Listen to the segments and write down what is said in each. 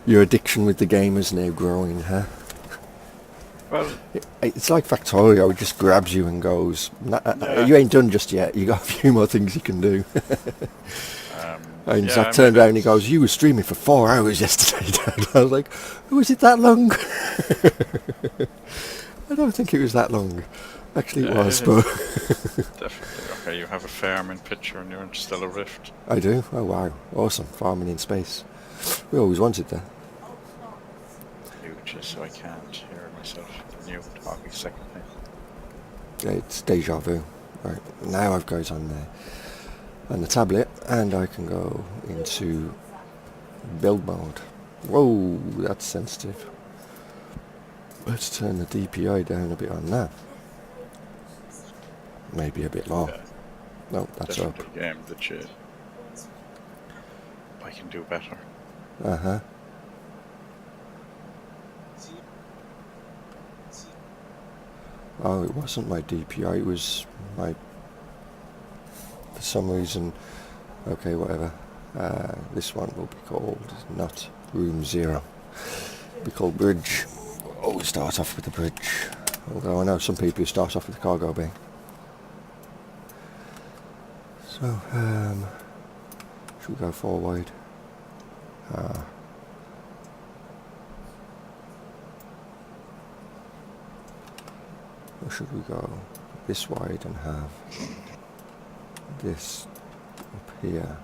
Your addiction with the game is now growing, huh? Well, It's like Factorio, it just grabs you and goes, nah, yeah. you ain't done just yet, you got a few more things you can do. And Yeah, Zach I mean, turned around and he goes, it's... you were streaming for 4 hours yesterday, Dad. I was like, was it that long? I don't think it was that long. Actually it Yeah, was, it but... is. Definitely. Okay, you have a farming picture in your Interstellar Rift. I do? Oh wow, awesome, farming in space. We always wanted that. Mute just so I can't hear myself when you talk a second time. It's deja vu. Right, now I've got it on the tablet, and I can go into build mode. Whoa, that's sensitive. Let's turn the DPI down a bit on that. Maybe a bit low. Yeah, No, that's up. definitely a game that I can do better. Uh-huh. Oh, it wasn't my DPI, it was my... For some reason... Okay, whatever. This one will be called not Room Zero. It'll be called Bridge. Always start off with the bridge. Although I know some people who start off with the cargo bay. So, should we go 4 wide? Or should we go this wide and have this up here?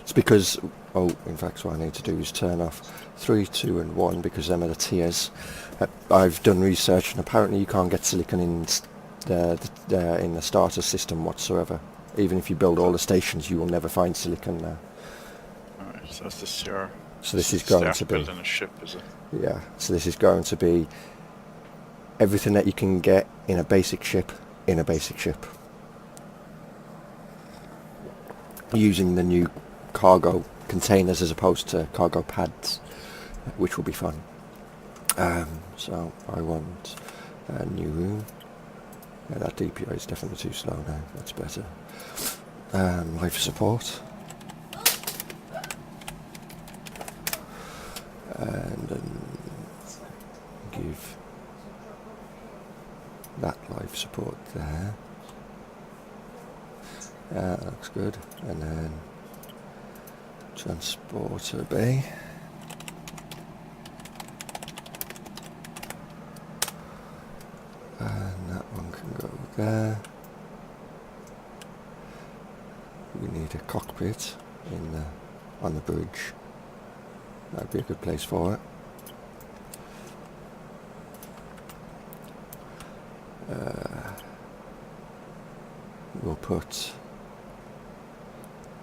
It's because, oh, in fact what I need to do is turn off 3, 2 and 1 because them are the tiers. I've done research and apparently you can't get silicon in the starter system whatsoever. Even if you build all the stations you will never find silicon there. Alright, so is this your... So This this is is the going start to of be, building a ship, is it? yeah, so this is going to be everything that you can get in a basic ship, using the new cargo containers as opposed to cargo pads, which will be fun. So I want a new room. Yeah, that DPI is definitely too slow now, that's better. Life support. And give that life support there. That looks good. And then transporter bay. And that one can go there. We need a cockpit on the bridge. That'd be a good place for it. We'll put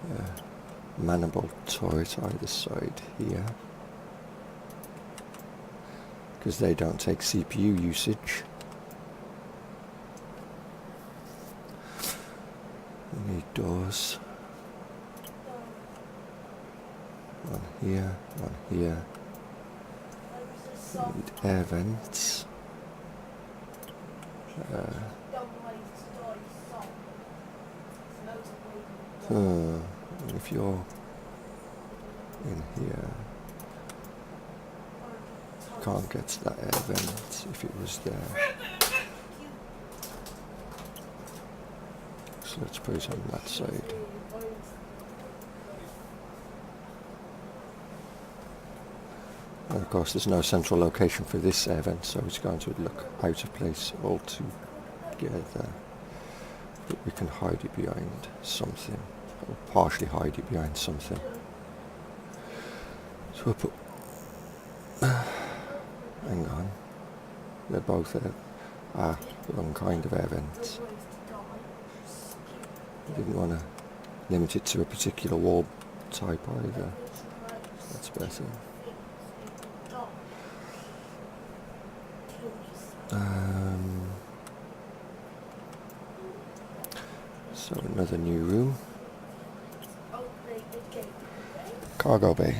a manifold turret either side here, because they don't take CPU usage. We need doors. One here, one here. We need air vents. If you're in here, can't get to that air vent if it was there. So let's put it on that side. And of course there's no central location for this air vent, so it's going to look out of place altogether. But we can hide it behind something, or partially hide it behind something. So we'll put... hang on. They're both wrong kind of air vents. I didn't want to limit it to a particular wall type either. That's better. So another new room. Cargo bay.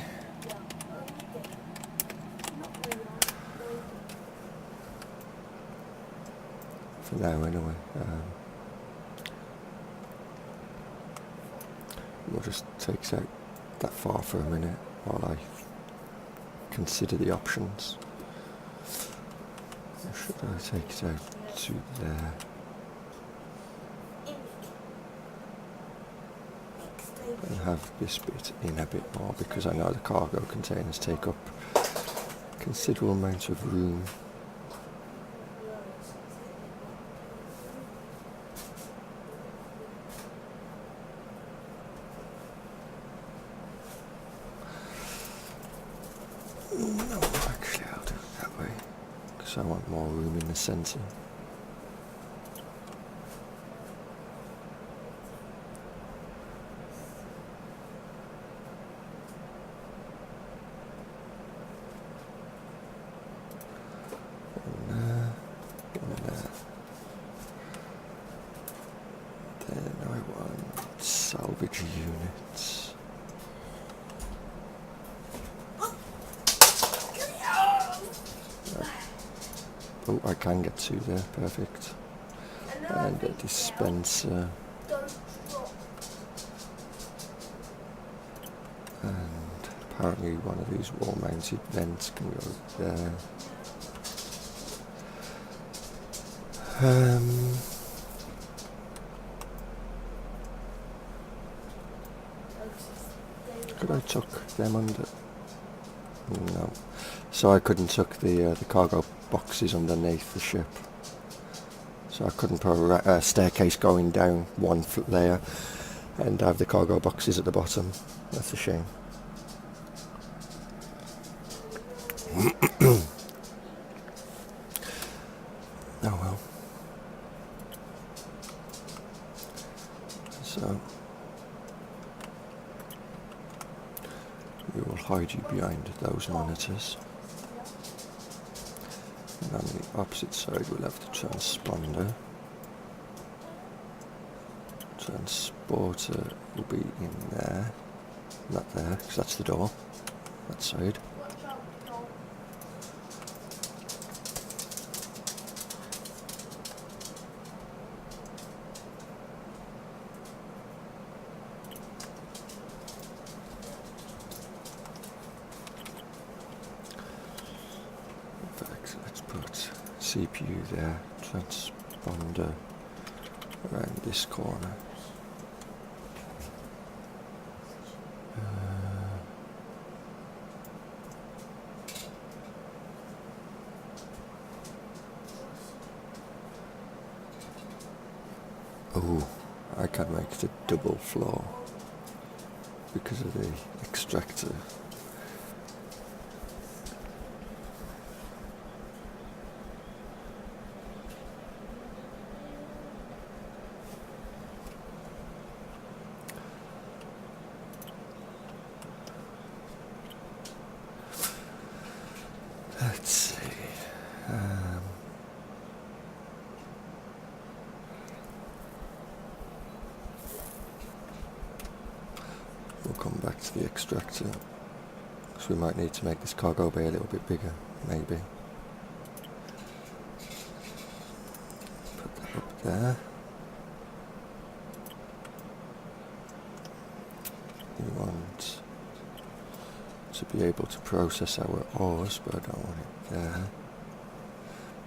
For now anyway. We'll just take out that far for a minute while I consider the options. Or should I take it out to there? And have this bit in a bit more, because I know the cargo containers take up considerable amount of room. No, actually I'll do it that way, because I want more room in the centre. Then I want salvage units. Oh, I can get two there, perfect. And a dispenser. And apparently one of these wall-mounted vents can go there. Could I tuck them under? No. So I couldn't tuck the cargo boxes underneath the ship. So I couldn't put a staircase going down one foot layer and have the cargo boxes at the bottom. That's a shame. Oh well. So we will hide you behind those monitors. And on the opposite side we'll have the transponder. Transporter will be in there. Not there, because that's the door. That side. Let's put CPU there, transponder around this corner. Oh, I can make it a double floor because of the extractor. Let's see. We'll come back to the extractor, because we might need to make this cargo bay a little bit bigger, maybe. Put that up there. We want to be able to process our ores, but I don't want it there.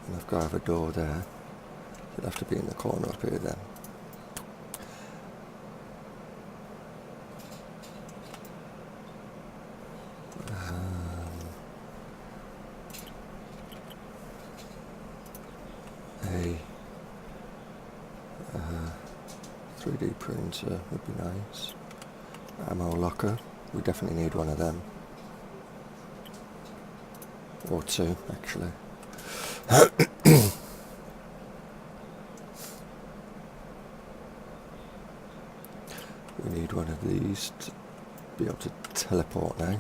And I've got to have a door there. It'll have to be in the corner up here then. A 3D printer would be nice. Ammo locker, we definitely need one of them. Or two, actually. We need one of these to be able to teleport now.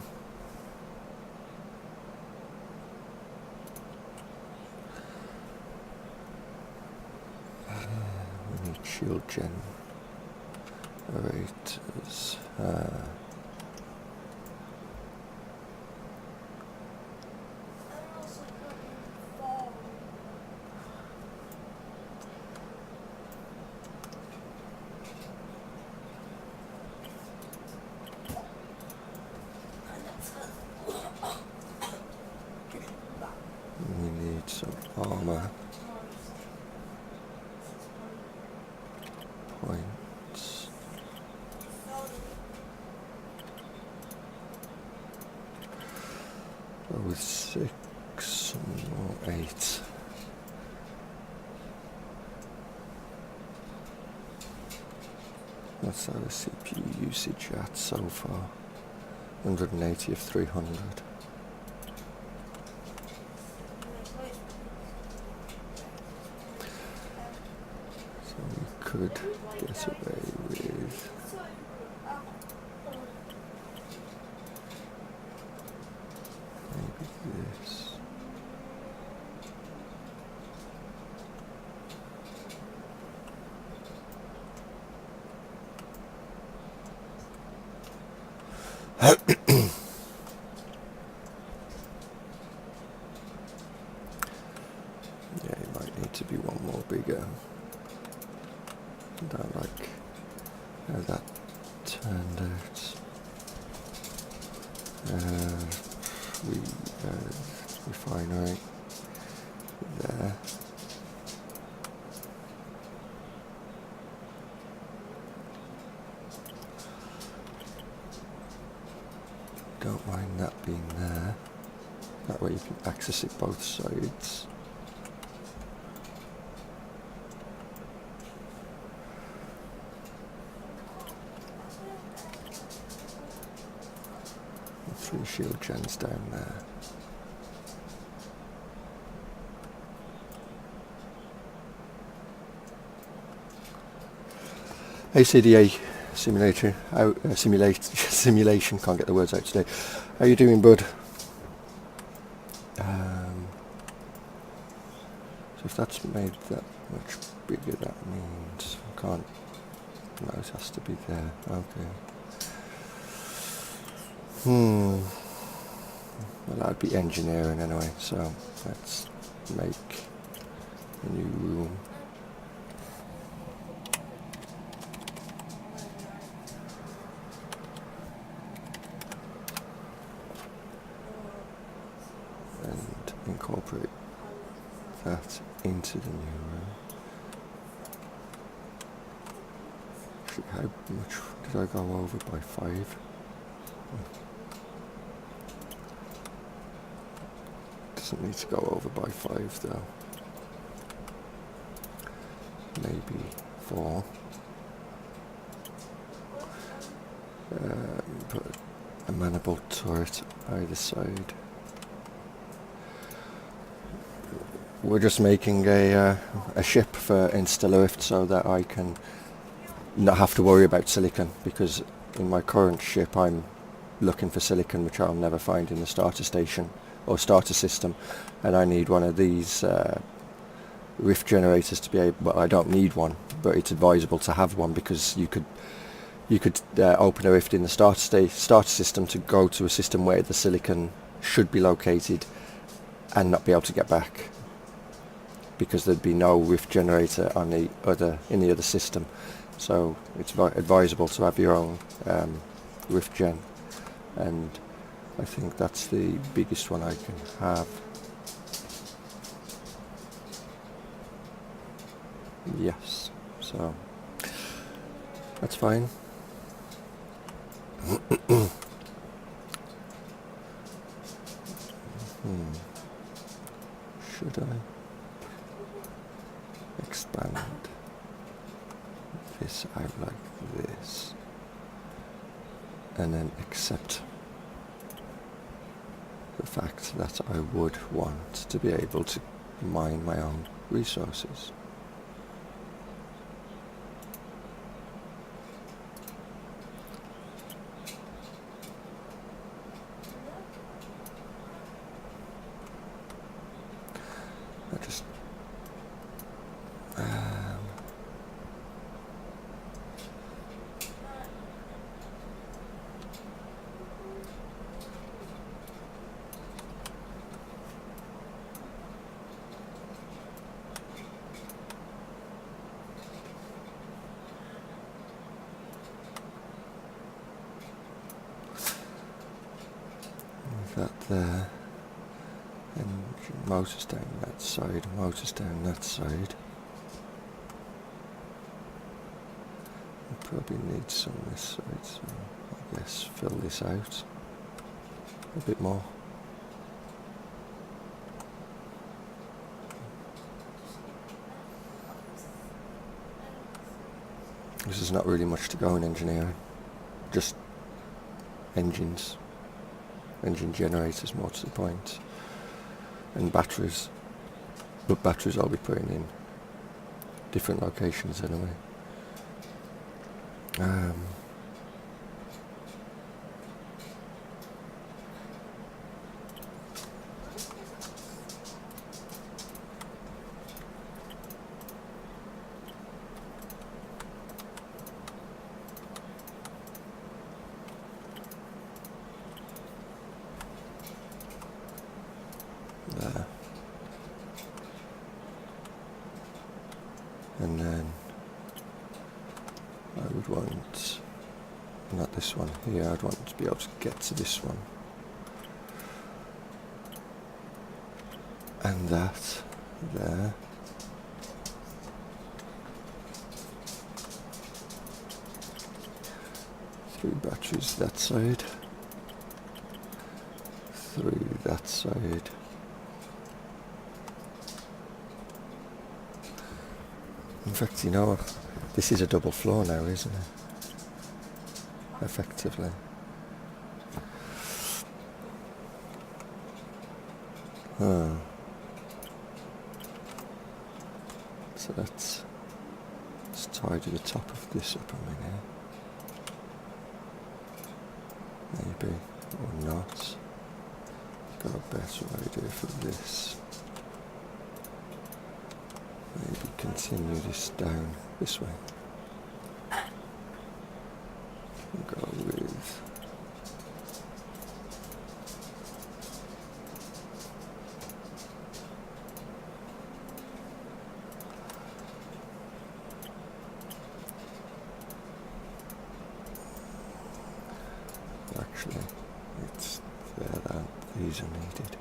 We need shield generators. We need some armor points. Go with 6 or 8. That's our CPU usage at so far. 180 of 300. So we could get away with maybe this. Yeah, it might need to be one more bigger. I don't like how that turned out. Refinery there. Don't mind that being there. That way you can access it both sides. And 3 shield gens down there. ACDA simulator, simulation, can't get the words out today. How you doing, bud? So if that's made that much bigger, that means I can't, no, it has to be there, okay. Well, that'd be engineering anyway, so let's make a new room. And incorporate that into the new room. Actually, how much did I go over by 5? Doesn't need to go over by 5 though. Maybe 4. Put a manifold turret either side. We're just making a ship for Interstellar so that I can not have to worry about silicon, because in my current ship I'm looking for silicon, which I'll never find in the starter station or starter system, and I need one of these rift generators to be able. Well, I don't need one, but it's advisable to have one, because you could open a rift in the starter system to go to a system where the silicon should be located and not be able to get back, because there'd be no rift generator on in the other system. So it's advisable to have your own rift gen, and I think that's the biggest one I can have. Yes, so that's fine. Should I expand this out like this and then accept the fact that I would want to be able to mine my own resources? I just that there. Engine, motors down that side, motors down that side. We probably need some on this side, so I guess fill this out a bit more. This is not really much to go in engineering, just engines, engine generators more to the point, and batteries, but batteries I'll be putting in different locations anyway. There. And then I would want, not this one here, I'd want to be able to get to this one. And that there. Three batteries that side. Three that side. In fact, you know, this is a double floor now, isn't it? Effectively. So let's tidy the top of this up a minute. Maybe, or not. Got a better idea for this. Maybe continue this down this way. Go with actually it's there that these are needed.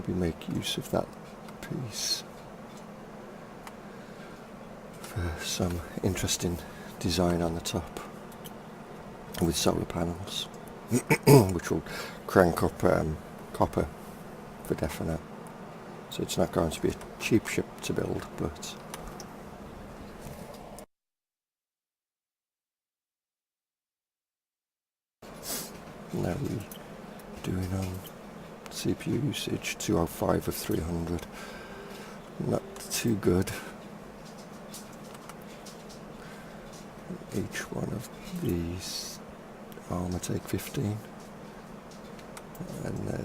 Maybe make use of that piece for some interesting design on the top with solar panels, which will crank up copper for definite. So it's not going to be a cheap ship to build, but now we're doing on CPU usage 205 of 300. Not too good. Each one of these armor take 15, and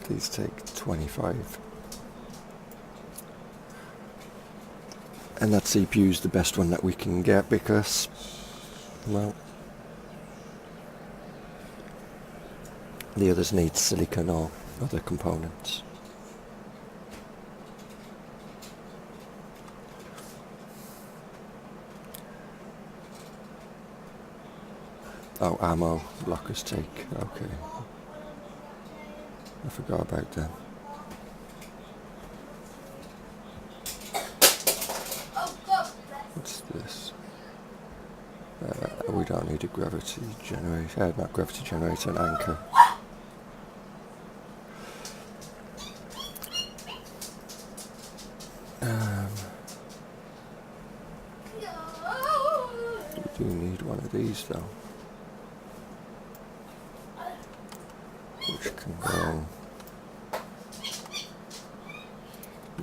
these take 25. And that CPU is the best one that we can get because, well, the others need silicone or other components. Oh, ammo blockers take, okay. I forgot about that. What's this? We don't need a gravity generator, not gravity generator, an anchor. We do need one of these though, which can go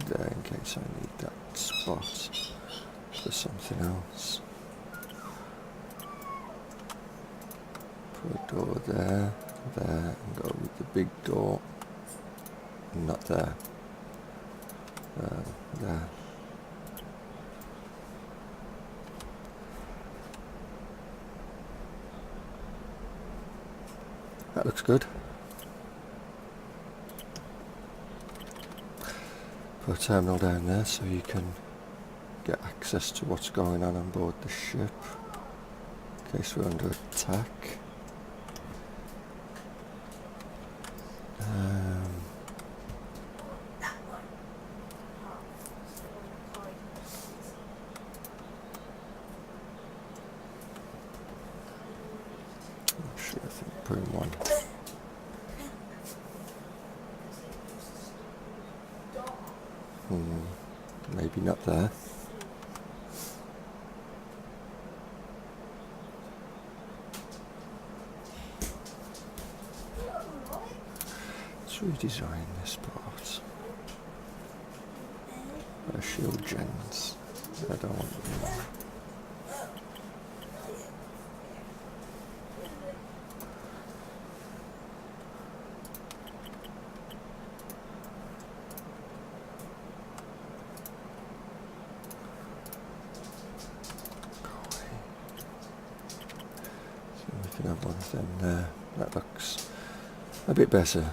there in case I need that spot for something else. Put a door there, and go with the big door, not there. There. That looks good. Put a terminal down there so you can get access to what's going on board the ship in case we're under attack. Actually, I think put in one. Maybe not there. Let's redesign this part. Shield gens. I don't want them. Have one of them there. That looks a bit better.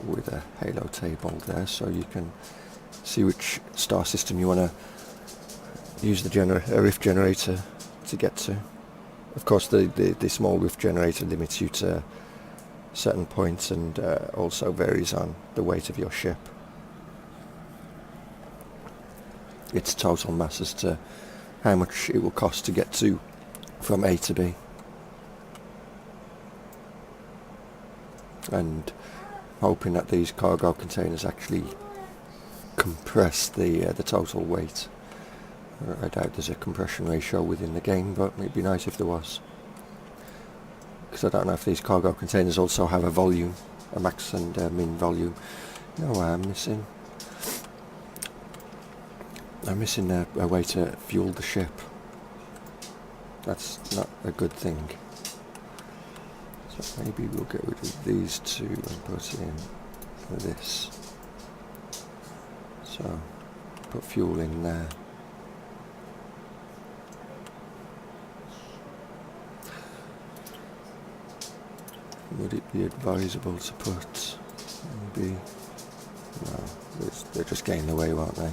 With a halo table there, so you can see which star system you want to use the rift generator to get to. Of course, the small rift generator limits you to certain points and also varies on the weight of your ship. Its total mass as to how much it will cost to get to from A to B. And hoping that these cargo containers actually compress the total weight. I doubt there's a compression ratio within the game, but it'd be nice if there was. Because I don't know if these cargo containers also have a volume, a max and min volume. You know what I'm missing? I'm missing a way to fuel the ship. That's not a good thing. So maybe we'll get rid of these two and put in this. So put fuel in there. Would it be advisable to put maybe... No, they're just getting in the way, won't they?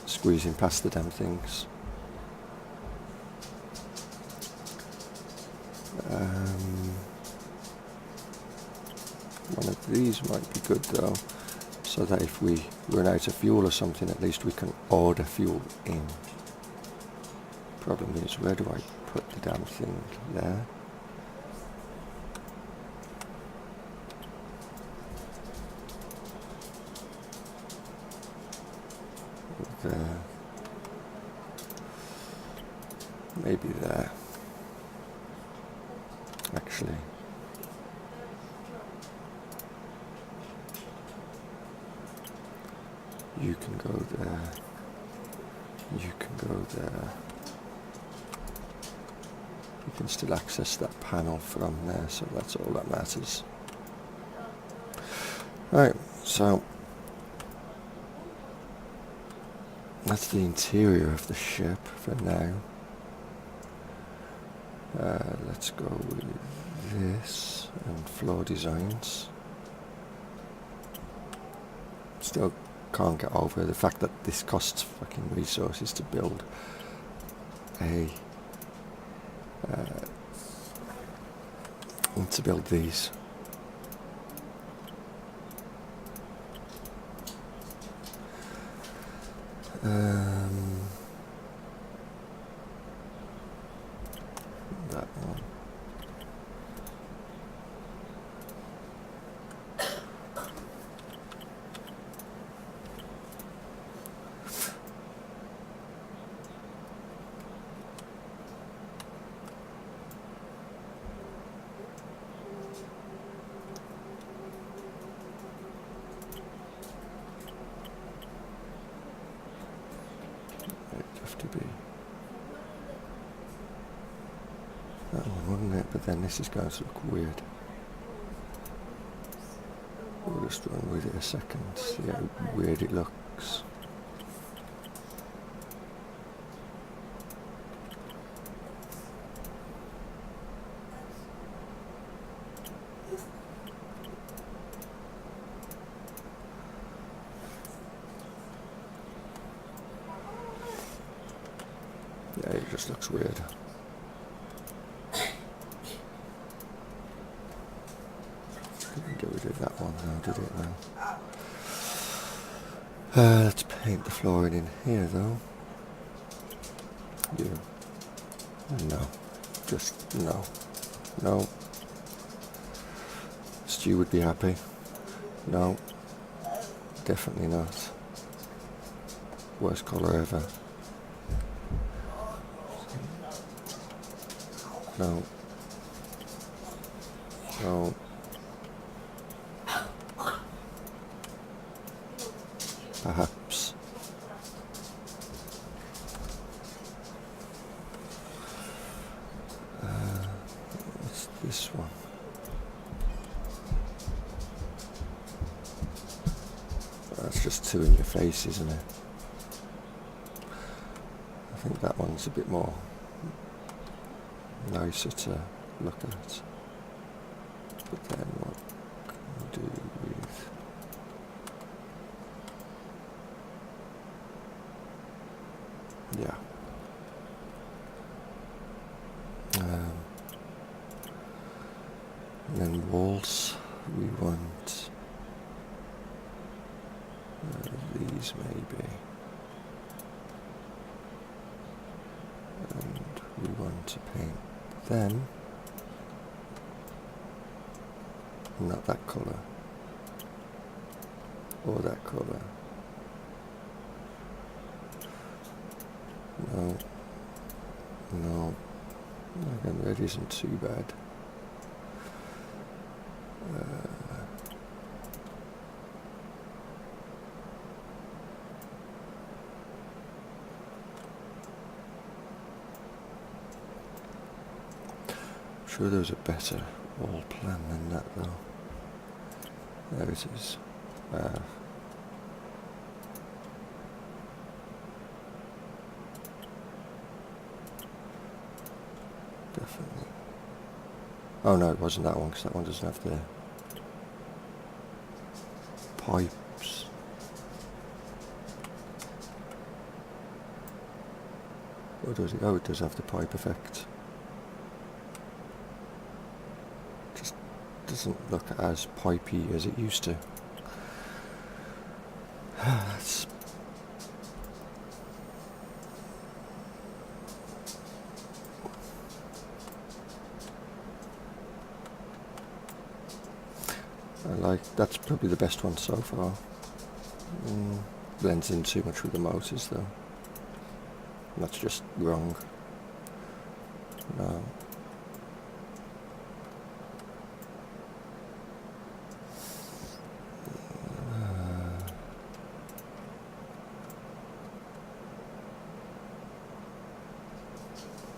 Squeezing past the damn things. One of these might be good though, so that if we run out of fuel or something, at least we can order fuel in. Problem is, where do I put the damn thing? There. There. Maybe there. Actually. You can go there. You can go there. You can still access that panel from there, so that's all that matters. Right, so that's the interior of the ship for now. Let's go with this and floor designs. Still can't get over the fact that this costs fucking resources to build these. That one. it'd have to be that one, wouldn't it? But then this is going to look weird. We'll just run with it a second, see how weird it looks. Yeah, it just looks weird. Didn't get rid of that one now, did it now? Let's paint the flooring in here though. You. No. Just no. No. Stu would be happy. No. Definitely not. Worst colour ever. No. No. Perhaps. What's this one? That's just two in your face, isn't it? I think that one's a bit more nicer to look at. But then what can we do with... Yeah. And then walls, we want these maybe. And we want to paint them. Not that colour. Or that colour. No. No. Again, red isn't too bad. I'm sure there was a better wall plan than that though. There it is. Definitely. Oh no, it wasn't that one, because that one doesn't have the pipes. Or does it? Oh, it does have the pipe effect. Just doesn't look as pipey as it used to. That's that's probably the best one so far. Blends in too much with the motors though. That's just wrong. No.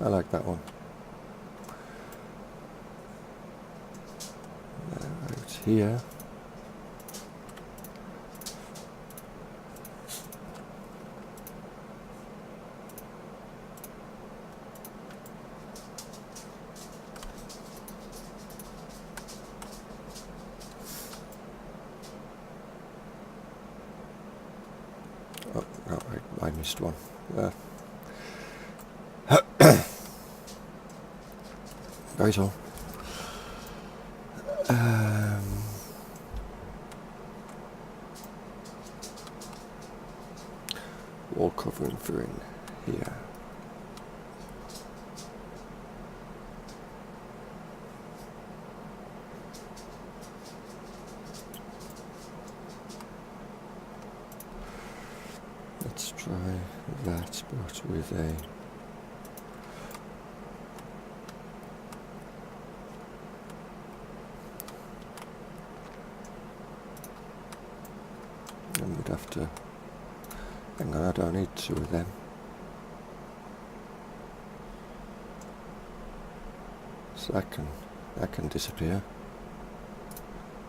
I like that one. Out here. Oh, no, I missed one. Right on. Wall covering for in here. Let's try that, but with a and we'd have to hang on, I don't need two of them. So that can disappear.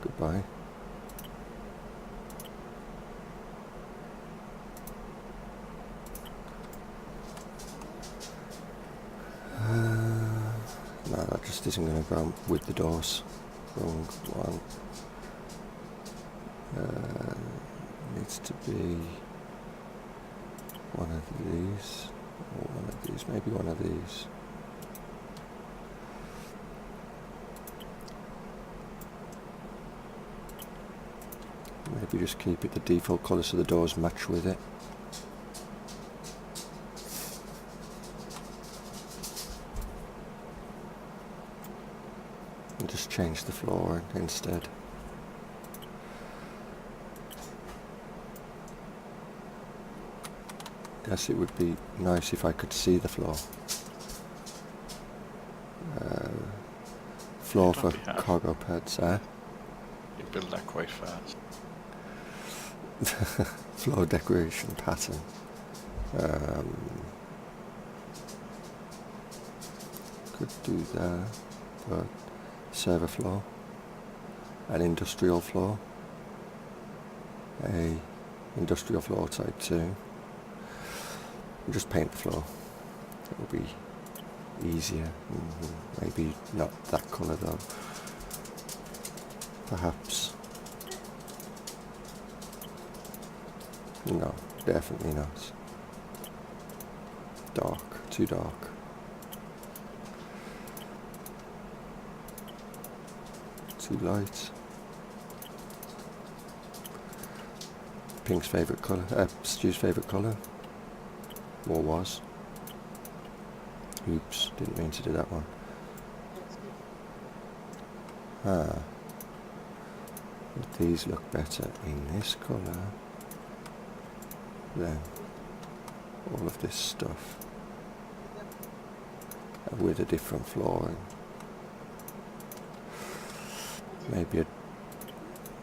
Goodbye. No, that just isn't going to go with the doors. Wrong one. Needs to be one of these, or one of these, maybe one of these. Maybe just keep it the default colour so the doors match with it. And just change the floor instead. Yes, it would be nice if I could see the floor. Floor for cargo pads, eh? You build that quite fast. Floor decoration pattern. Could do that, but server floor, an industrial floor, a industrial floor type 2. Just paint the floor. It'll be easier. Maybe not that colour though. Perhaps. No, definitely not. Dark, too dark. Too light. Pink's favourite colour, Stu's favourite colour. Or was. Oops, didn't mean to do that one. But these look better in this colour than all of this stuff. With a different flooring. Maybe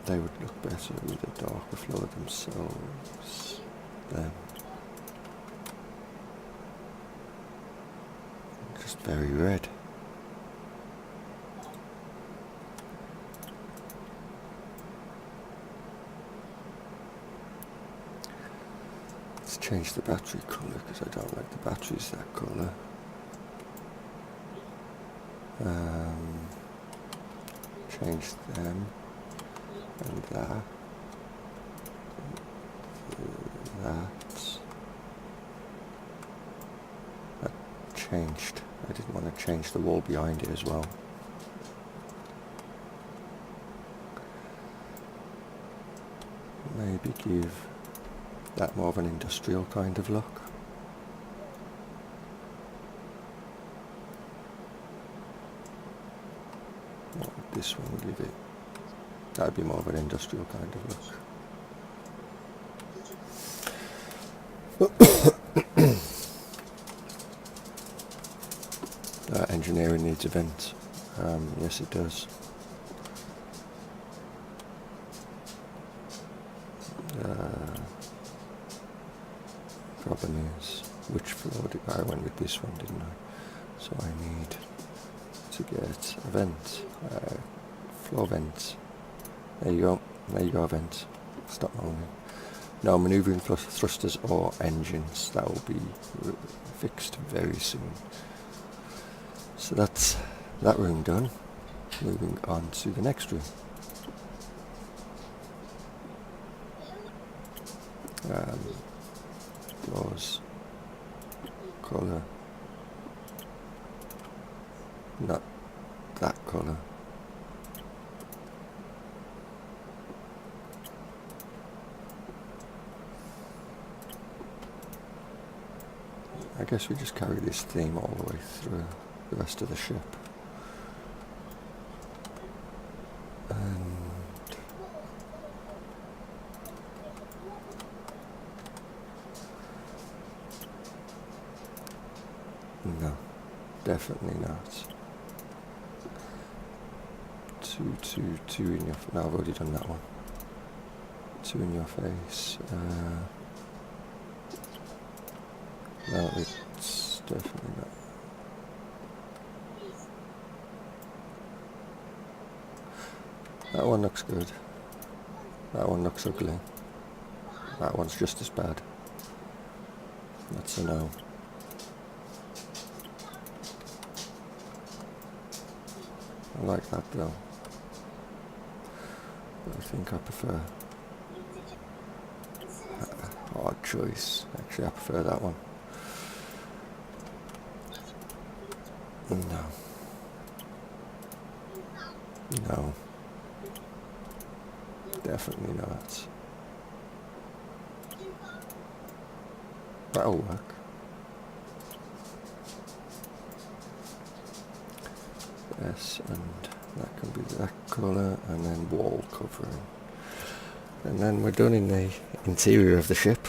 they would look better with a darker floor themselves then. Just very red. Let's change the battery colour because I don't like the batteries that colour. Change them and that. That changed. I didn't want to change the wall behind it as well. Maybe give that more of an industrial kind of look. What would this one give it? That would be more of an industrial kind of look. Engineering needs a vent. Yes, it does. Problem is, which floor did I went with this one, didn't I? So I need to get a vent, floor vent. There you go. There you go, a vent. Stop moaning. No maneuvering thrusters or engines. That will be fixed very soon. So that's that room done. Moving on to the next room. Floors, colour, not that colour. I guess we just carry this theme all the way through the rest of the ship. No, definitely not. Two in your... No, I've already done that one. Two in your face. No, it's definitely not. That one looks good. That one looks ugly. That one's just as bad. That's a no. I like that though. But I think I prefer... Odd choice. Actually, I prefer that one. No. No. Definitely not. That'll work. Yes, and that can be that colour, and then wall covering. And then we're done in the interior of the ship.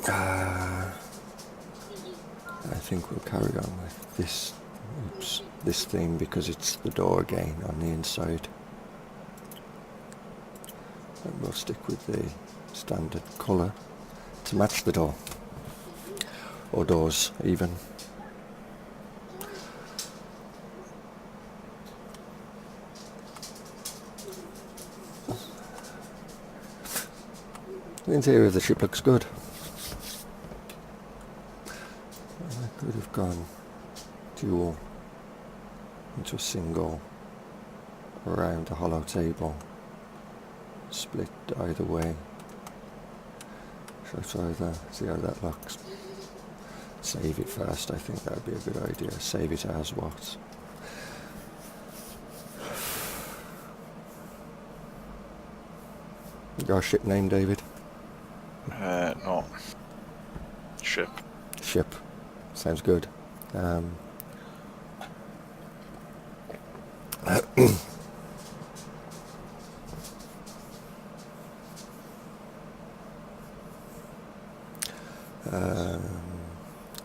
I think we'll carry on with this theme because it's the door again on the inside. And we'll stick with the standard colour to match the door. Or doors, even. The interior of the ship looks good. I could have gone dual into a single around a hollow table, split either way. Shall I try that? See how that looks? Save it first, I think that would be a good idea. Save it as what? Your ship name, David? No. Ship. Ship. Sounds good.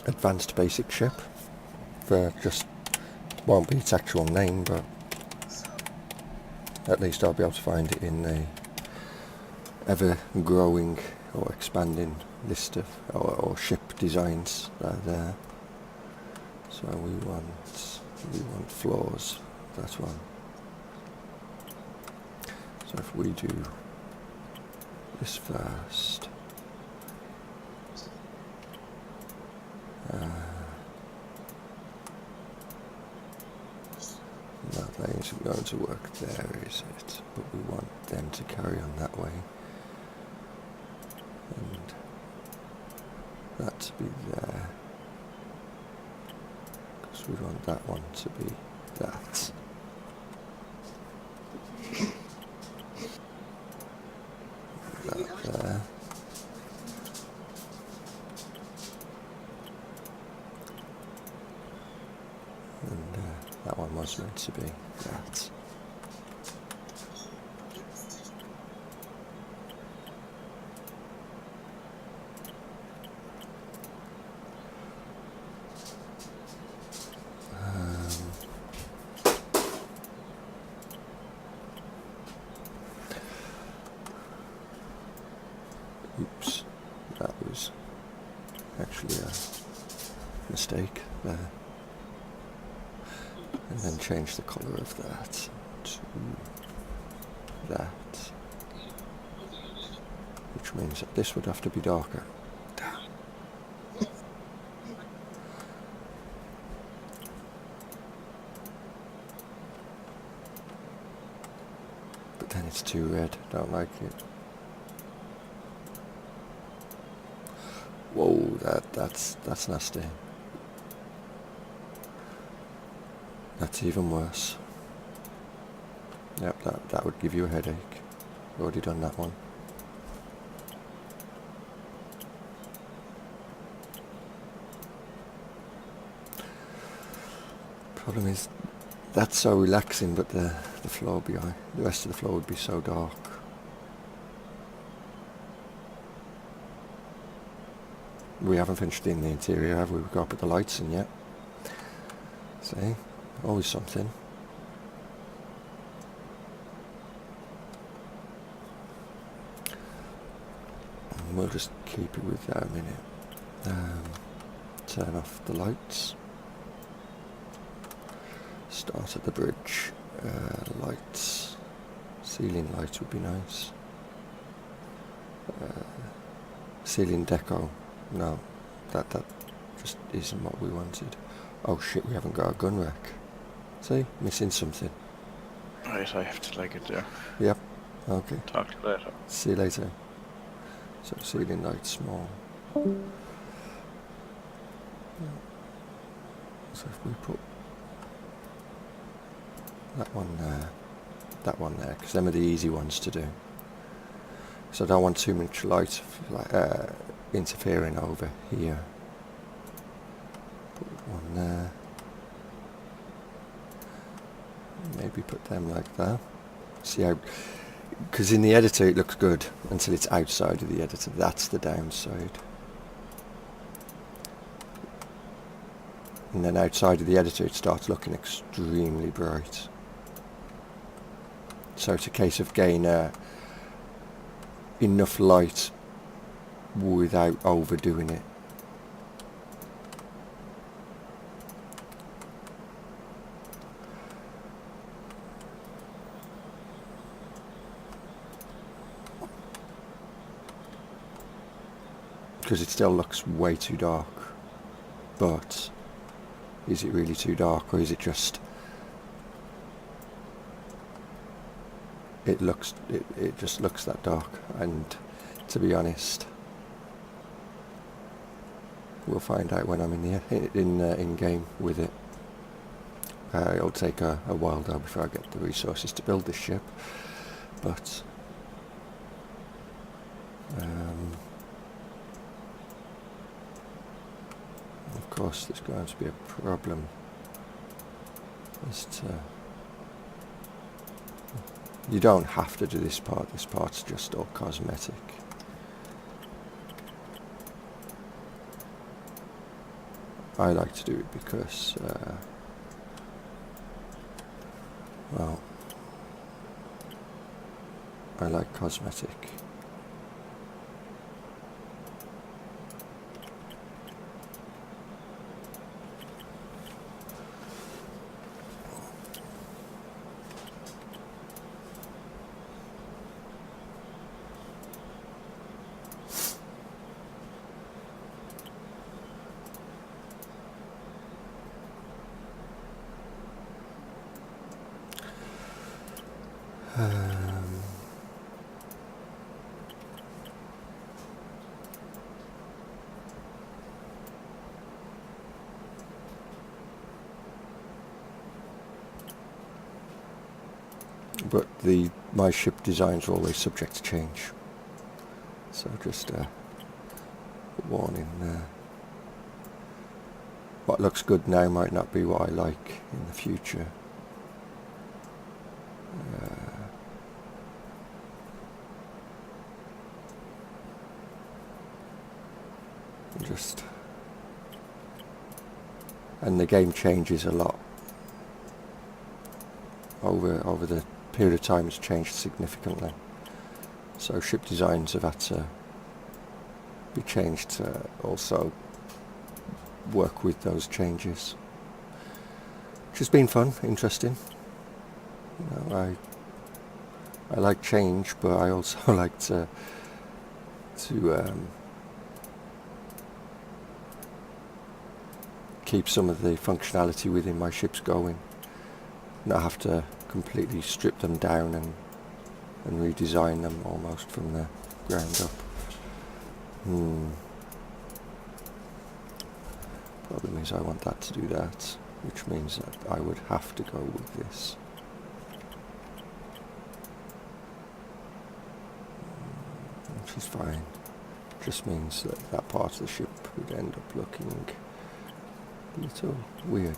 Advanced basic ship. For just won't be its actual name, but at least I'll be able to find it in the ever growing or expanding list of or ship designs that are there. So we want floors. That one. So if we do this first. No, that isn't going to work there, is it? But we want them to carry on that way. And that to be there. Because we want that one to be that. That there. And that one was meant to be that. Oops, that was actually a mistake there. And then change the colour of that to that. Which means that this would have to be darker. Damn. But then it's too red, don't like it. Whoa, that's nasty. That's even worse. Yep, that would give you a headache. Already done that one. Problem is, that's so relaxing, but the floor behind, the rest of the floor would be so dark. We haven't finished in the interior, have we? We've got to put the lights in yet. See? Always something. And we'll just keep it with that a minute. Turn off the lights. Start at the bridge. Lights. Ceiling lights would be nice. Ceiling deco. No, that just isn't what we wanted. Oh shit, we haven't got a gun rack. See, missing something. Right, I have to leg it there. Yep. Okay. Talk to you later. See you later. So ceiling light small. So if we put that one there, because them are the easy ones to do. So I don't want too much light interfering over here. Put one there. Maybe put them like that. See how, because in the editor it looks good until it's outside of the editor. That's the downside. And then outside of the editor it starts looking extremely bright. So it's a case of getting enough light without overdoing it. Because it still looks way too dark. But is it really too dark, or is it just it just looks that dark? And to be honest, we'll find out when I'm in game with it. It'll take a while though before I get the resources to build this ship, but of course there's going to be a problem as to, you don't have to do this part's just all cosmetic. I like to do it because well, I like cosmetic. But my ship designs are always subject to change, so just a warning there. What looks good now might not be what I like in the future. And the game changes a lot. Over the period of time it's changed significantly. So ship designs have had to be changed to also work with those changes. Which has been fun, interesting. You know, I like change, but I also like to keep some of the functionality within my ships going. Not have to completely strip them down and redesign them almost from the ground up. Problem is I want that to do that, which means that I would have to go with this. Which is fine. Just means that that part of the ship would end up looking a little weird.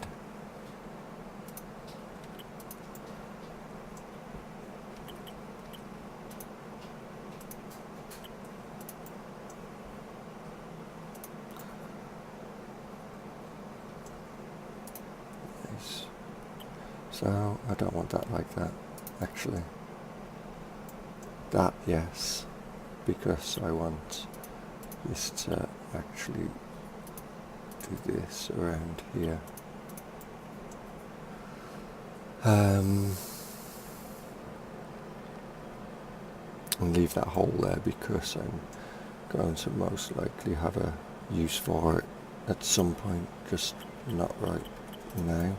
So I don't want that like that, actually. That, yes, because I want this to actually do this around here. and leave that hole there because I'm going to most likely have a use for it at some point, just not right now.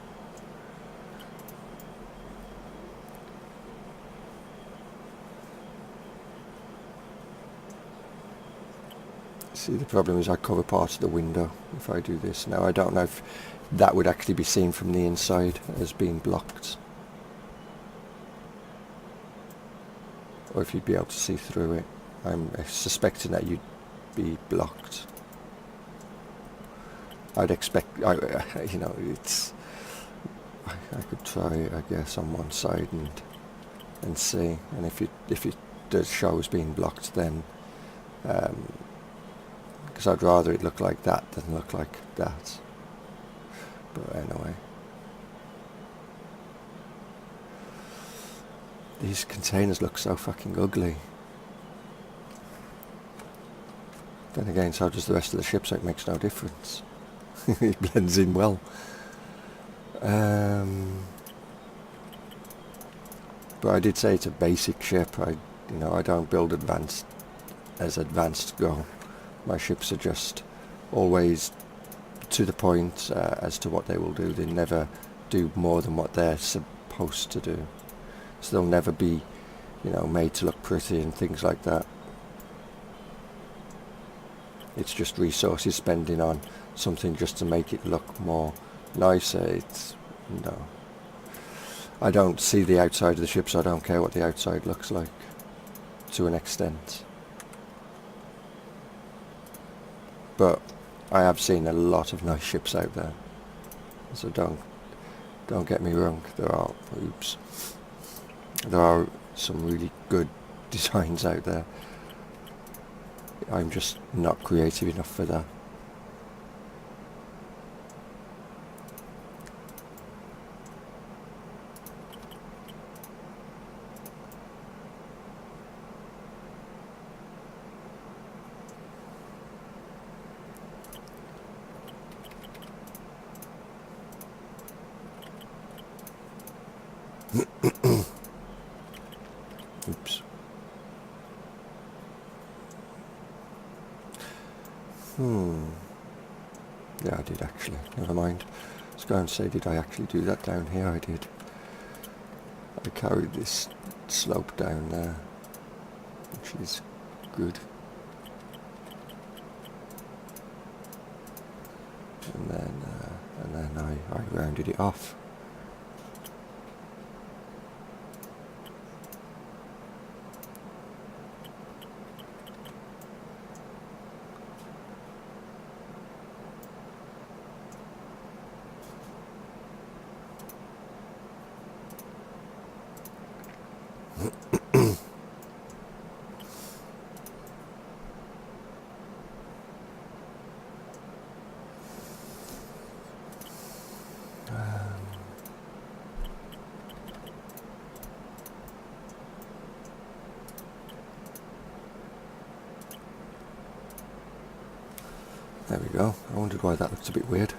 See, the problem is I cover part of the window if I do this. Now I don't know if that would actually be seen from the inside as being blocked, or if you'd be able to see through it. I'm suspecting that you'd be blocked. I'd expect, you know, it's. I could try, I guess, on one side and see, and if it does show as being blocked, then because I'd rather it look like that than look like that. But anyway, these containers look so fucking ugly. Then again, so does the rest of the ship, so it makes no difference. It blends in well. But I did say it's a basic ship. I don't build advanced go. My ships are just always to the point as to what they will do. They never do more than what they're supposed to do. So they'll never be, made to look pretty and things like that. It's just resources spending on something just to make it look more nicer. I don't see the outside of the ship, so I don't care what the outside looks like to an extent. But I have seen a lot of nice ships out there, so don't get me wrong. There are some really good designs out there. I'm just not creative enough for that. Oops. Yeah, I did actually. Never mind. I was going to say, did I actually do that down here? I did. I carried this slope down there, which is good. And then I rounded it off. There we go. I wondered why that looked a bit weird.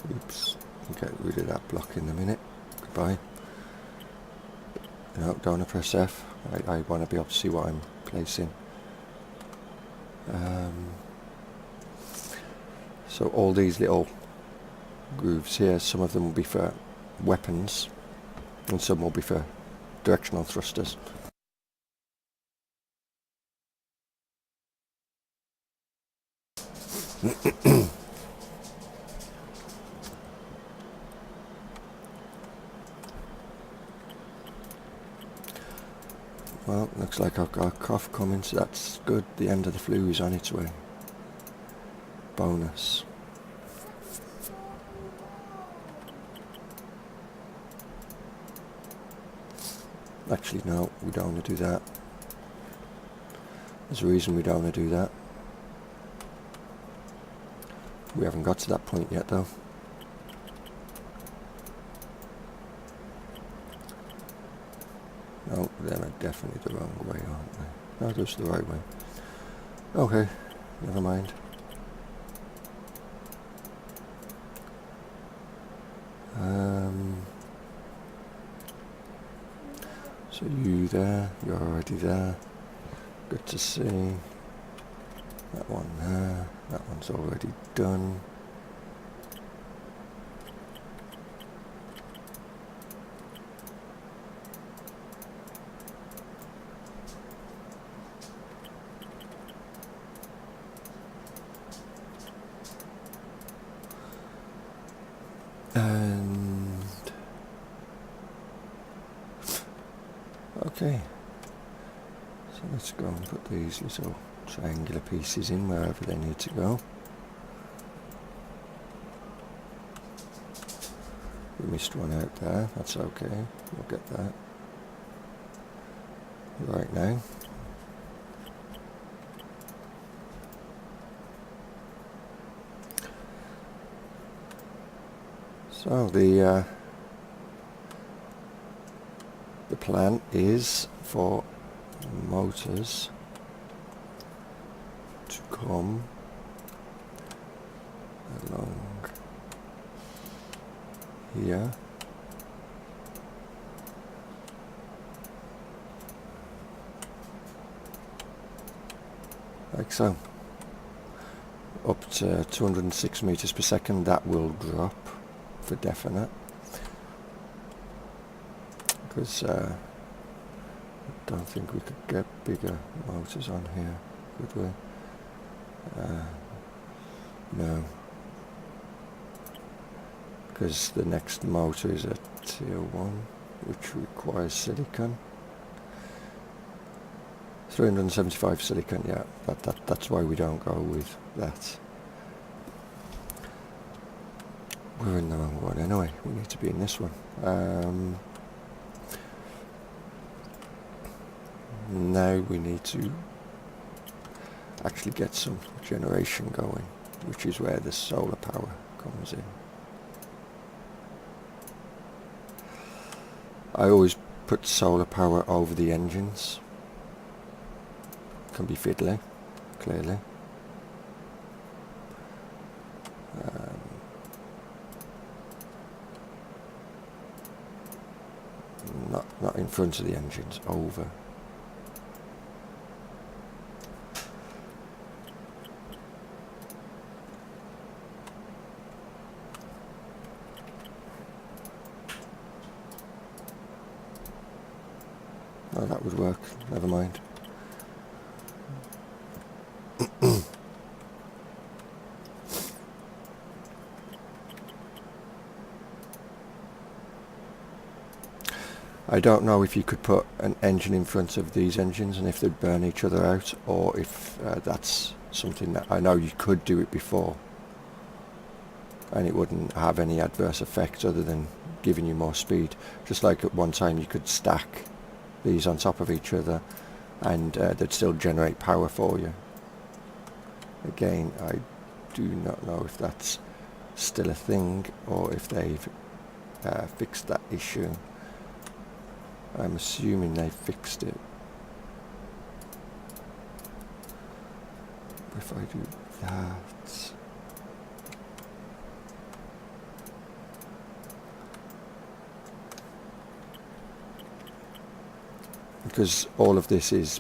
Oops. I'll get rid of that block in a minute. Goodbye. No, don't want to press F. I want to be able to see what I'm placing. So all these little grooves here, some of them will be for weapons and some will be for directional thrusters. Well, looks like I've got a cough coming, so that's good. The end of the flu is on its way. Bonus. Actually, no, we don't want to do that. There's a reason we don't want to do that. We haven't got to that point yet, though. No, them are definitely the wrong way, aren't they? No, it goes the right way. Okay, never mind. So you there, you're already there. Good to see. That one there, that one's already done. And okay, so let's go and put these little triangular pieces in wherever they need to go. We missed one out there, that's okay, we'll get that right now. So the plan is for motors to come along here. Like so. Up to 206 meters per second, that will drop for definite. Because I don't think we could get bigger motors on here, could we? No. Because the next motor is a tier 1, which requires silicone. 375 silicone, yeah, that's why we don't go with that. We're in the wrong one anyway, we need to be in this one. Now we need to actually get some generation going, which is where the solar power comes in. I always put solar power over the engines. Can be fiddly, clearly. Not in front of the engines, over. Oh, that would work, never mind. I don't know if you could put an engine in front of these engines and if they'd burn each other out, or if that's something that I know you could do it before and it wouldn't have any adverse effects other than giving you more speed. Just like at one time you could stack these on top of each other and they'd still generate power for you. Again, I do not know if that's still a thing or if they've fixed that issue. I'm assuming they fixed it. If I do that, because all of this is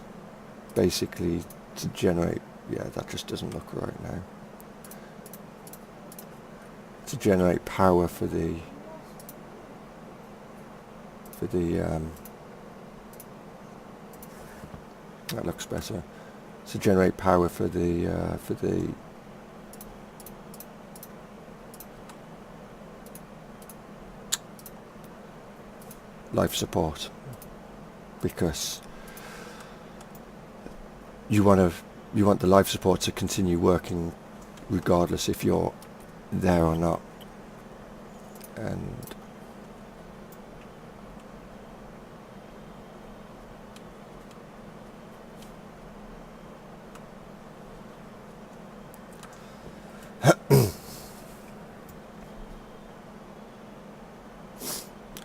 basically to generate, yeah, that just doesn't look right now. To generate power for the that looks better. To generate power for the life support, because you want the life support to continue working regardless if you're there or not. And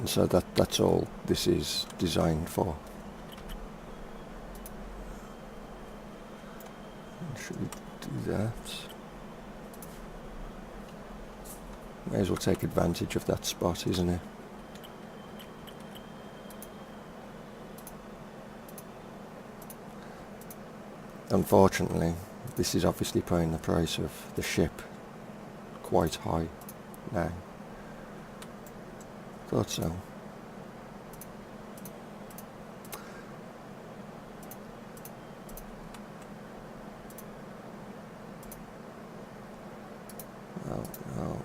so that's all this is designed for. May as well take advantage of that spot, isn't it? Unfortunately, this is obviously putting the price of the ship quite high now. Thought so. Oh, no.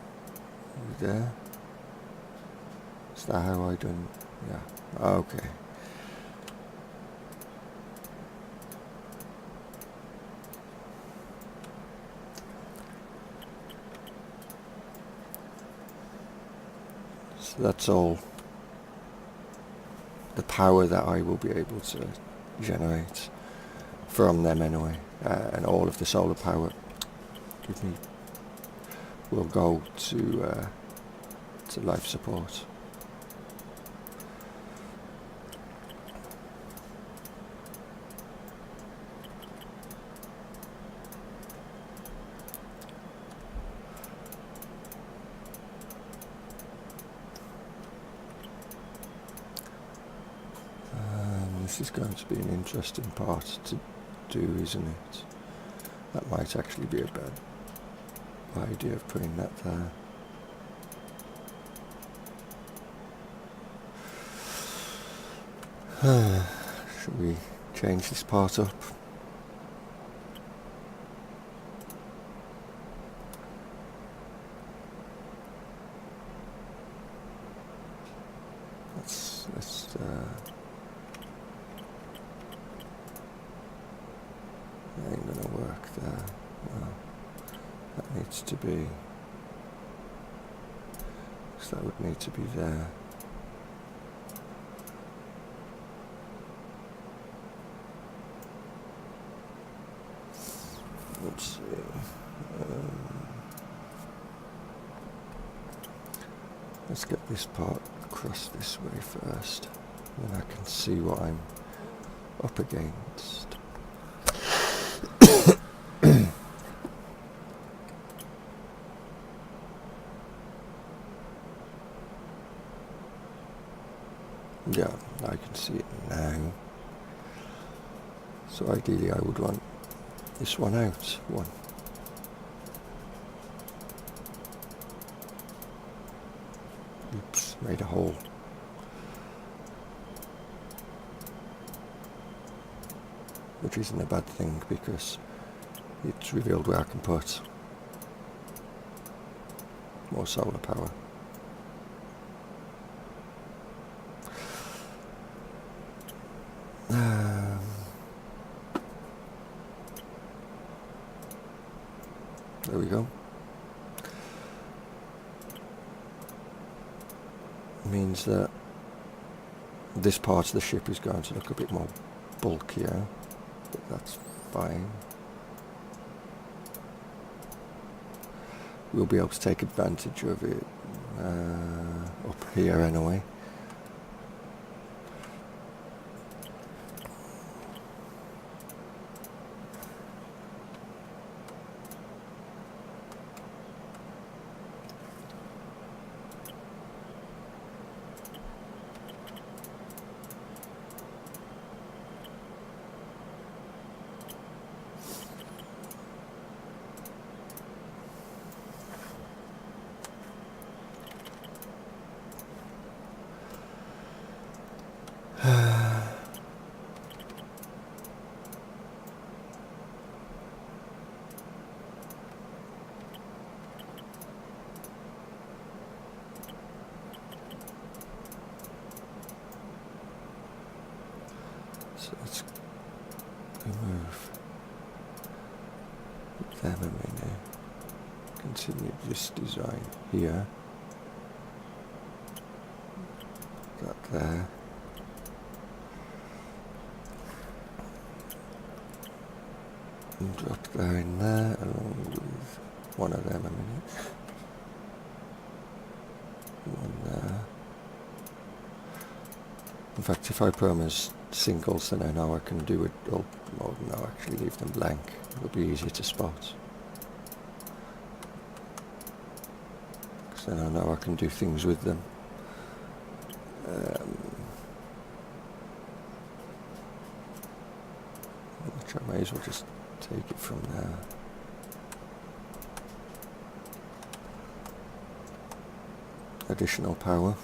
You there? Is that how I done? Yeah. Okay. So that's all the power that I will be able to generate from them anyway, and all of the solar power will go to life support. This is going to be an interesting part to do, isn't it? That might actually be a bad idea of putting that there. Should we change this part up? Let's that ain't gonna work there. No, that needs to be. So that would need to be there. Let's see. Let's get this part across this way first, then I can see what I'm up against. Yeah, I can see it now. So ideally I would want this one out. One. Oops, made a hole. Which isn't a bad thing because it's revealed where I can put more solar power. There we go. Means that this part of the ship is going to look a bit more bulkier, but that's fine. We'll be able to take advantage of it up here anyway. So let's remove them a minute. Continue this design here. That there. And drop there in there along with one of them a minute. One there. In fact, if I put them as singles, then I know I can do it. Oh no, actually leave them blank. It'll be easier to spot. 'cause then I know I can do things with them. Which I may as well just take it from there. Additional power.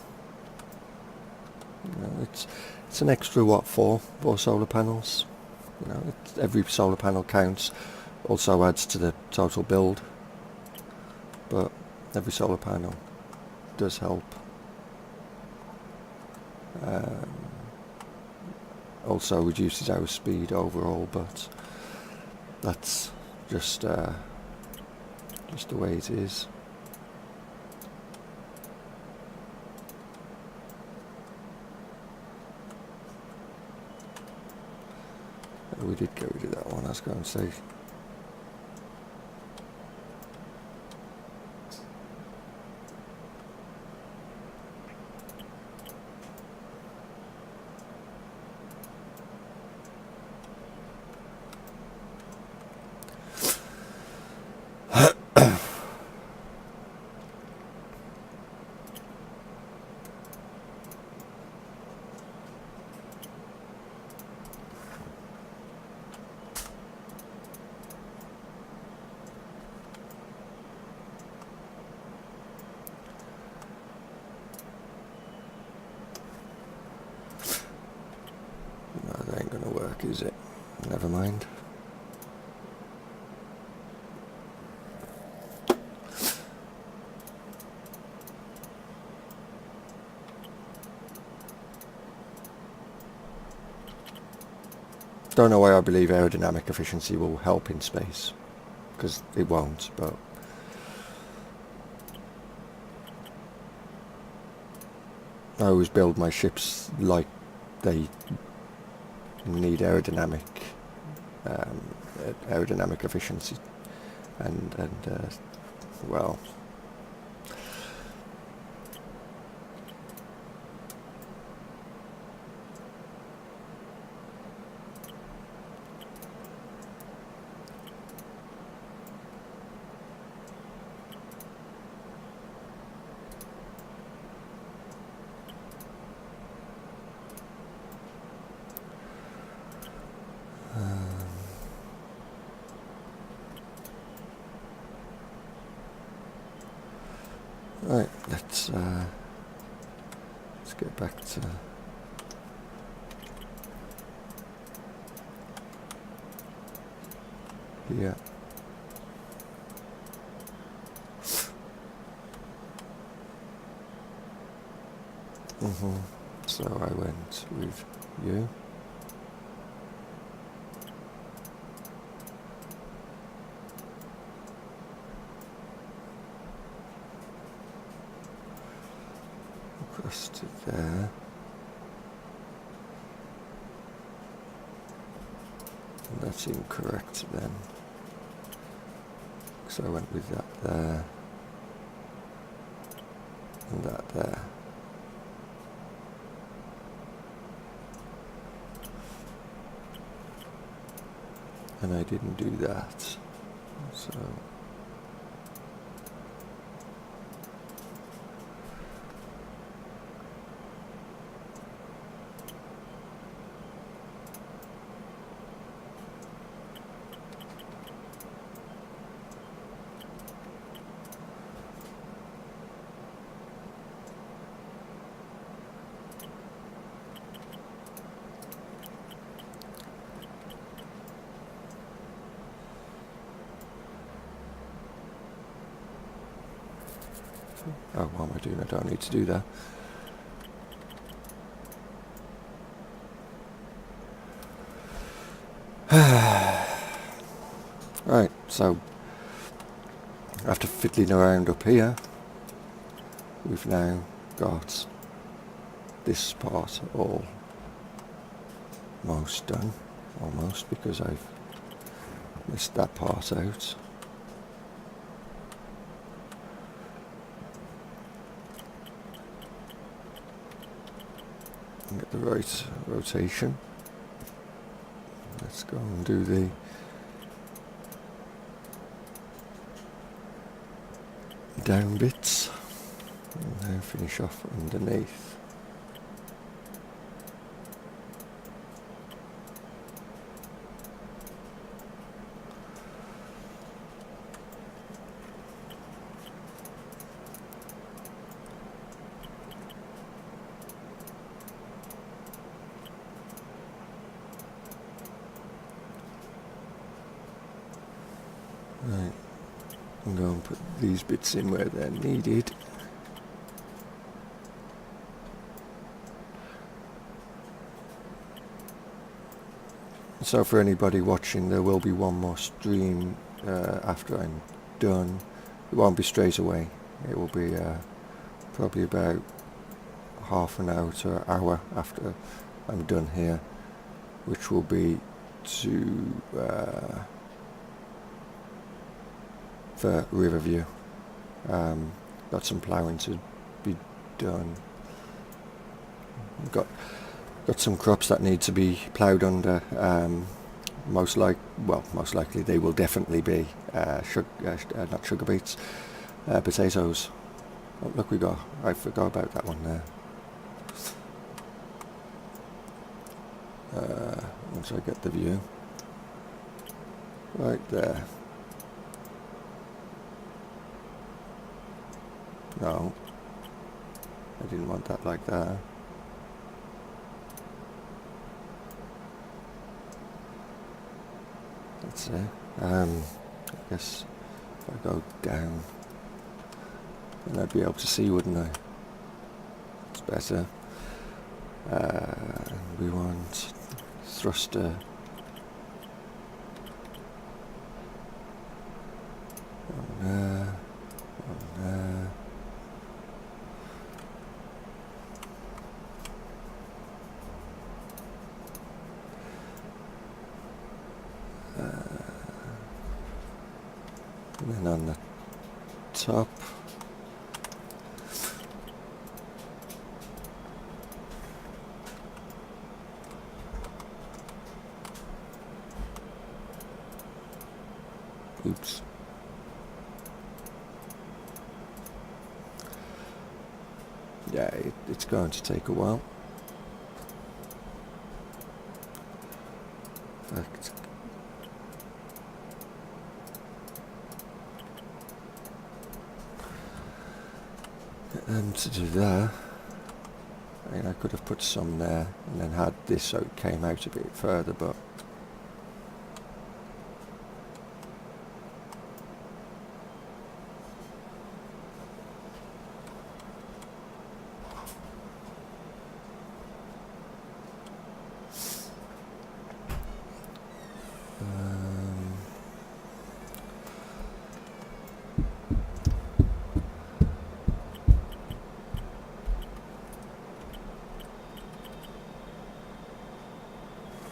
You know, it's an extra what for solar panels. You know, every solar panel counts. Also adds to the total build, but every solar panel does help. Also reduces our speed overall, but that's just the way it is. We did get rid of that one, I was going to say. No, that ain't gonna work, is it? Never mind. Don't know why I believe aerodynamic efficiency will help in space, because it won't, but I always build my ships like they need aerodynamic efficiency, and well, right, let's get back to here. So I went with you. Across to there. And that's incorrect then. So I went with that there. And that there. And I didn't do that. So oh, what am I doing? I don't need to do that. Right, so after fiddling around up here, we've now got this part almost done. Almost, because I've missed that part out. Get the right rotation. Let's go and do the down bits. And now finish off underneath. Right, I'm going to put these bits in where they're needed. So for anybody watching, there will be one more stream after I'm done. It won't be straight away. It will be probably about half an hour to an hour after I'm done here, which will be to for Riverview. Got some ploughing to be done. Got some crops that need to be ploughed under. Most likely they will definitely be not sugar beets, potatoes. Oh, look, I forgot about that one there. Once I get the view, right there. No, I didn't want that like that. That's it. I guess if I go down, then I'd be able to see, wouldn't I? It's better. We want thruster. One there, one there. And then on the top, oops. Yeah, it's going to take a while. In fact, get them to do that. I mean, I could have put some there and then had this so it came out a bit further, but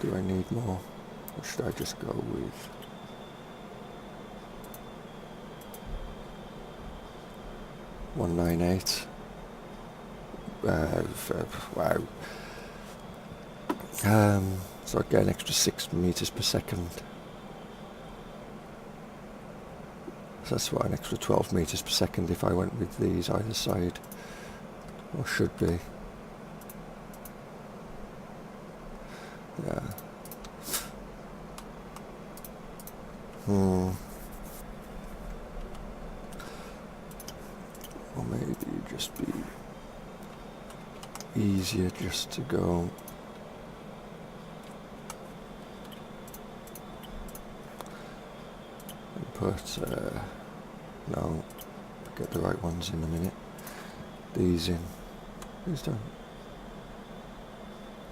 do I need more, or should I just go with 198? Wow. So I get an extra 6 meters per second. So that's what, an extra 12 meters per second if I went with these either side, or should be. Yeah. Or maybe it'd just be easier just to go and put, no, get the right ones in a minute. These in. These don't.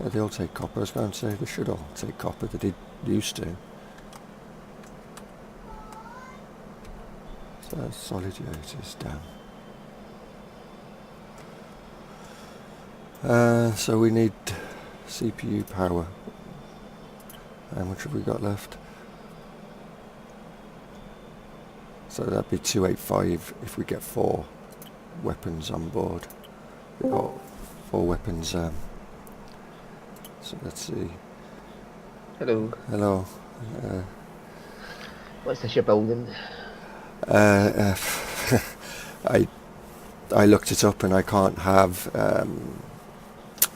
Yeah, they all take copper. I was going to say they should all take copper. They did used to. So solid is down. So we need CPU power. How much have we got left? So that'd be 285 if we get 4 weapons on board. We got 4 weapons. So let's see. Hello. Hello. What's this you're building? I I looked it up, and I can't have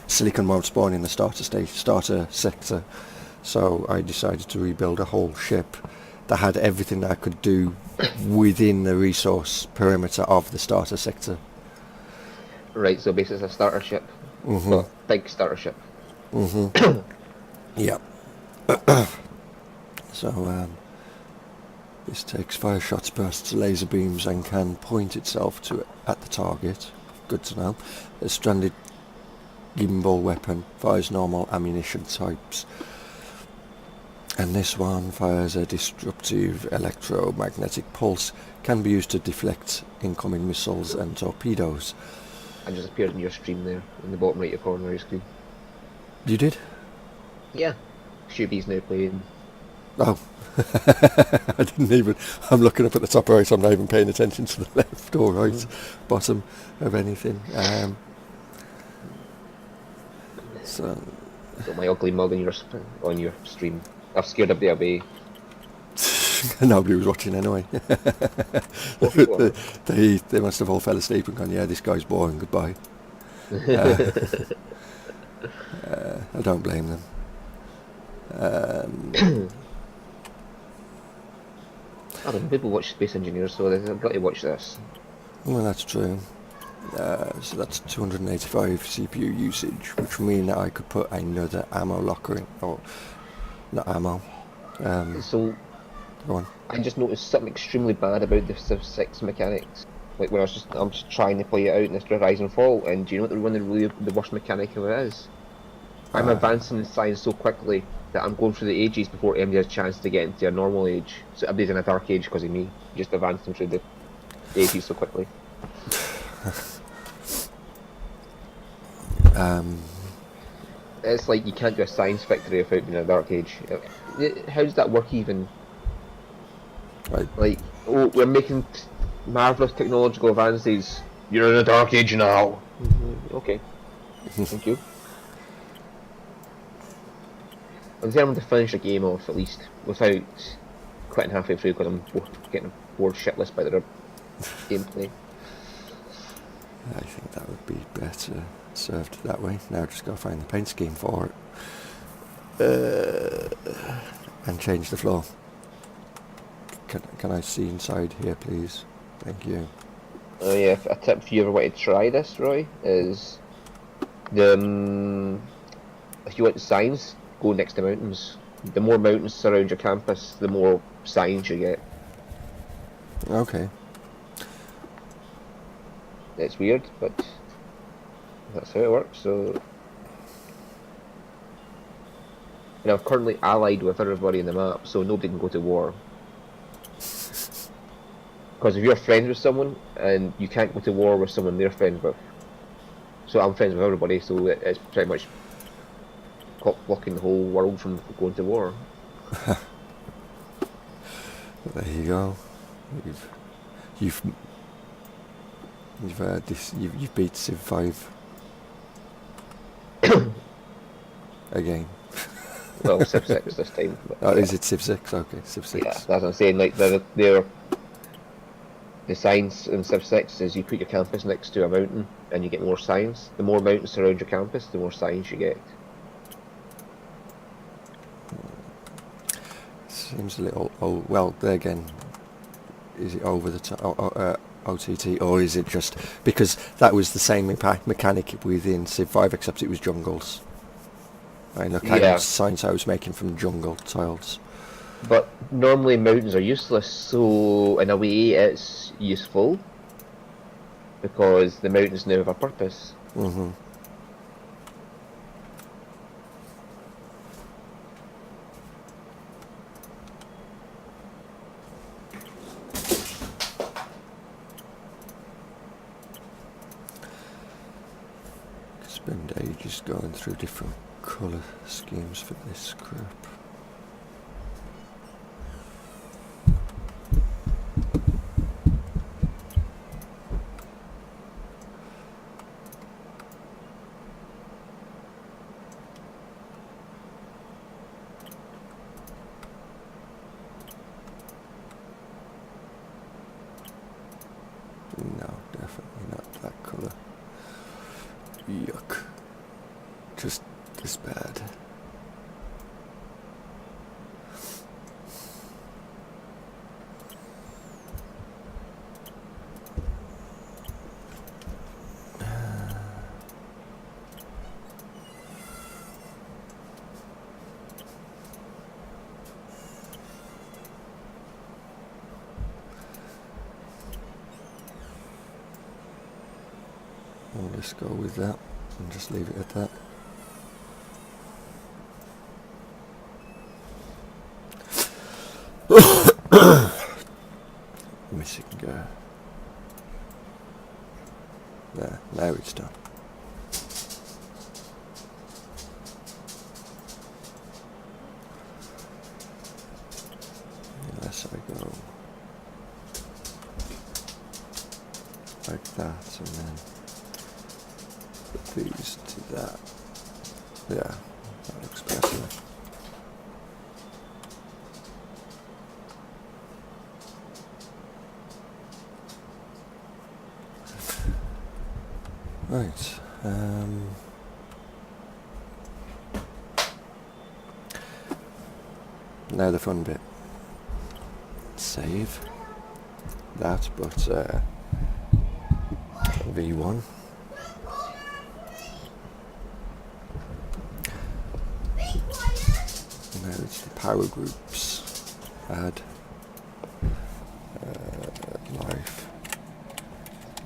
silicon won't spawn in the starter sector. So I decided to rebuild a whole ship that had everything that I could do within the resource perimeter of the starter sector. Right, so basically it's a starter ship. Mm-hmm. Well, big starter ship. Mm-hmm. Yeah. So this takes fire shots, bursts, laser beams, and can point itself at the target. Good to know. A stranded gimbal weapon fires normal ammunition types. And this one fires a disruptive electromagnetic pulse, can be used to deflect incoming missiles and torpedoes. I just appeared in your stream there, in the bottom right corner of your screen. You did? Yeah. Shuby's now playing. Oh. I didn't even... I'm looking up at the top right, I'm not even paying attention to the left or right bottom of anything. So... Got my ugly mug on your stream. I've scared everybody away. Nobody was watching anyway. What? They must have all fell asleep and gone, yeah, this guy's boring, goodbye. I don't blame them. I don't know, people watch Space Engineers, so they've got to watch this. Well, that's true. So that's 285 CPU usage, which mean that I could put another ammo locker in, or not ammo. So, Go on. I just noticed something extremely bad about the Civ 6 mechanics. Like when I'm just trying to play it out in this Rise and Fall, and do you know what one of the worst mechanic of it is? I'm advancing in science so quickly that I'm going through the ages before anybody has a chance to get into a normal age. So everybody's in a dark age because of me. Just advancing through the ages so quickly. It's like you can't do a science victory without being in a dark age. How does that work even? Right. Like, oh, we're making marvellous technological advances. You're in a dark age now. Okay. Thank you. I'm determined to finish a game off at least without quitting halfway through because I'm getting bored shitless by the gameplay. I think that would be better served that way. Now just gotta find the paint scheme for it. And change the floor. Can I see inside here, please? Thank you. Oh yeah, a tip if you ever want to try this, Roy, is if you want science, go next to mountains. The more mountains surround your campus, the more science you get. Okay. It's weird, but that's how it works. So, and I've currently allied with everybody in the map, so nobody can go to war. Because if you're friends with someone and you can't go to war with someone they're friends with, so I'm friends with everybody, so it's pretty much blocking the whole world from going to war. There you go. You've beat Civ 5 again. Well, Civ 6 this time. But, Oh, is it Civ 6? Okay, Civ 6. yeah, that's what I'm saying. Like the science in Civ 6 is you put your campus next to a mountain and you get more science. The more mountains surround your campus, the more science you get. Seems a little... Oh, well, there again, is it over the top? OTT, or is it just... Because that was the same mechanic within Civ 5, except it was jungles. Right, the kind of science I was making from jungle tiles. But normally mountains are useless, so in a way it's useful because the mountains now have a purpose. Mm-hmm. Spend ages going through different colour schemes for this crap. No, definitely not that colour. Yuck. Just this bad. Well, let's go with that and just leave it at that. Missing there, now it's done. Unless I go like that and then put these to that. Yeah, that looks better. Right. Now the fun bit. Save that, but V1. Now it's the power groups. Add life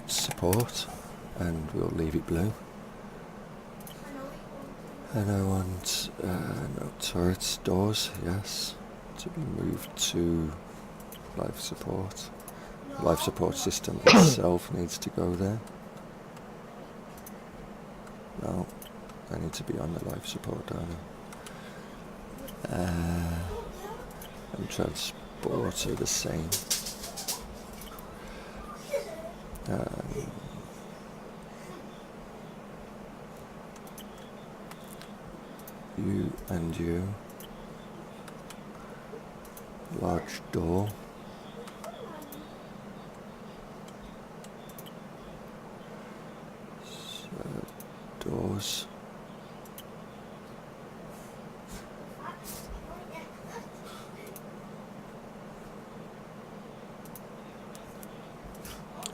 support, and we'll leave it blue. And I want no turrets, doors, yes, to be moved to life support. Life support system itself needs to go there. No, I need to be on the life support, don't I? And transport are the same. You and you. Large door. Doors.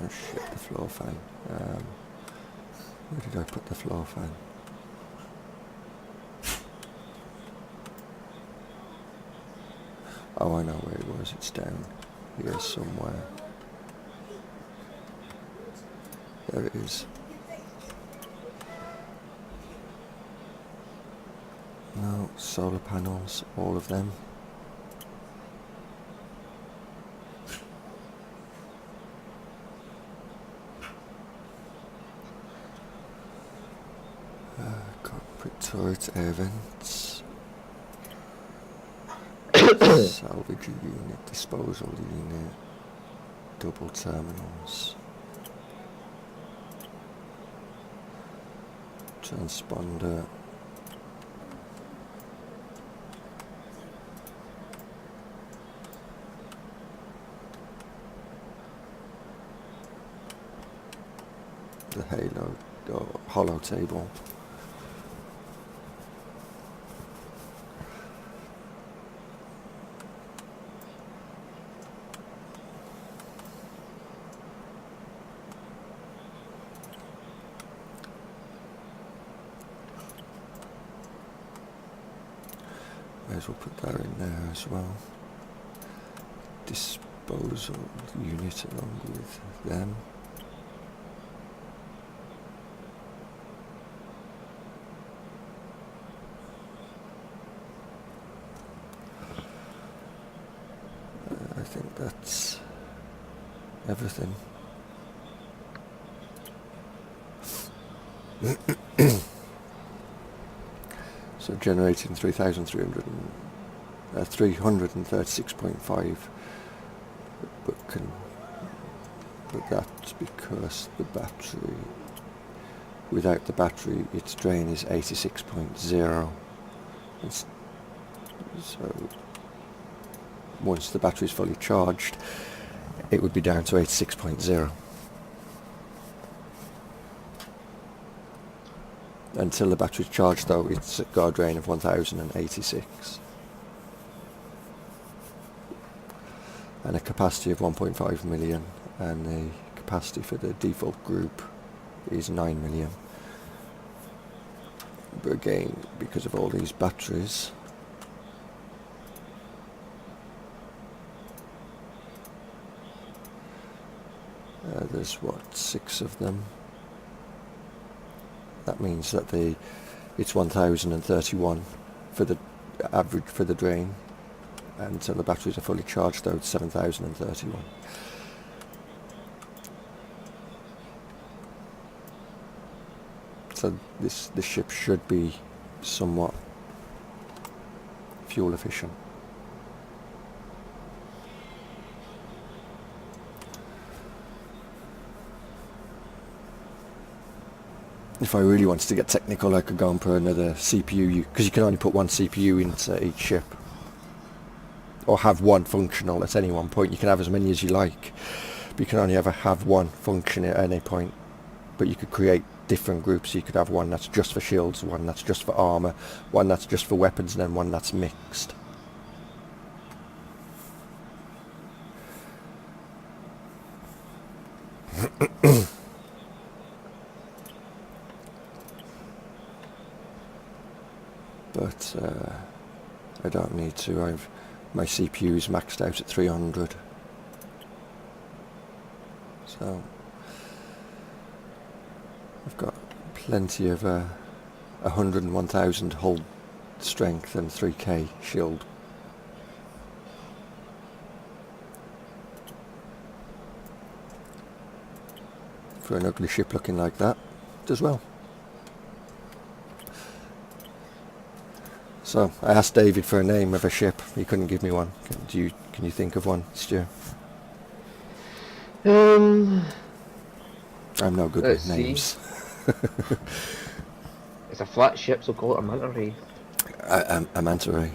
Oh shit, the floor fan. Where did I put the floor fan? Oh, I know where it was. It's down here somewhere. There it is. No, solar panels, all of them. Cockpit turret, air vents. Salvage unit, disposal unit, double terminals. Transponder. The halo or hollow table. May as well put that in there as well. Disposal unit along with them. I think that's everything. So generating 336.5, but that's because the battery, without the battery, its drain is 86.0. So once the battery is fully charged, it would be down to 86.0. Until the battery's charged though, it's got a drain of 1086. And a capacity of 1.5 million, and the capacity for the default group is 9 million. But again, because of all these batteries, there's what, 6 of them. That means that it's 1031 for the average for the drain, and until the batteries are fully charged though, it's 7031. So this ship should be somewhat fuel efficient. If I really wanted to get technical, I could go and put another CPU, because you can only put one CPU into each ship, or have one functional at any one point. You can have as many as you like, but you can only ever have one function at any point. But you could create different groups. You could have one that's just for shields, one that's just for armour, one that's just for weapons, and then one that's mixed. But I don't need to. My CPU is maxed out at 300. So I've got plenty of 101,000 hull strength and 3k shield. For an ugly ship looking like that, as well. So I asked David for a name of a ship. He couldn't give me one. Can you think of one, Stu? I'm no good with names. It's a flat ship, so call it a manta ray. A manta ray.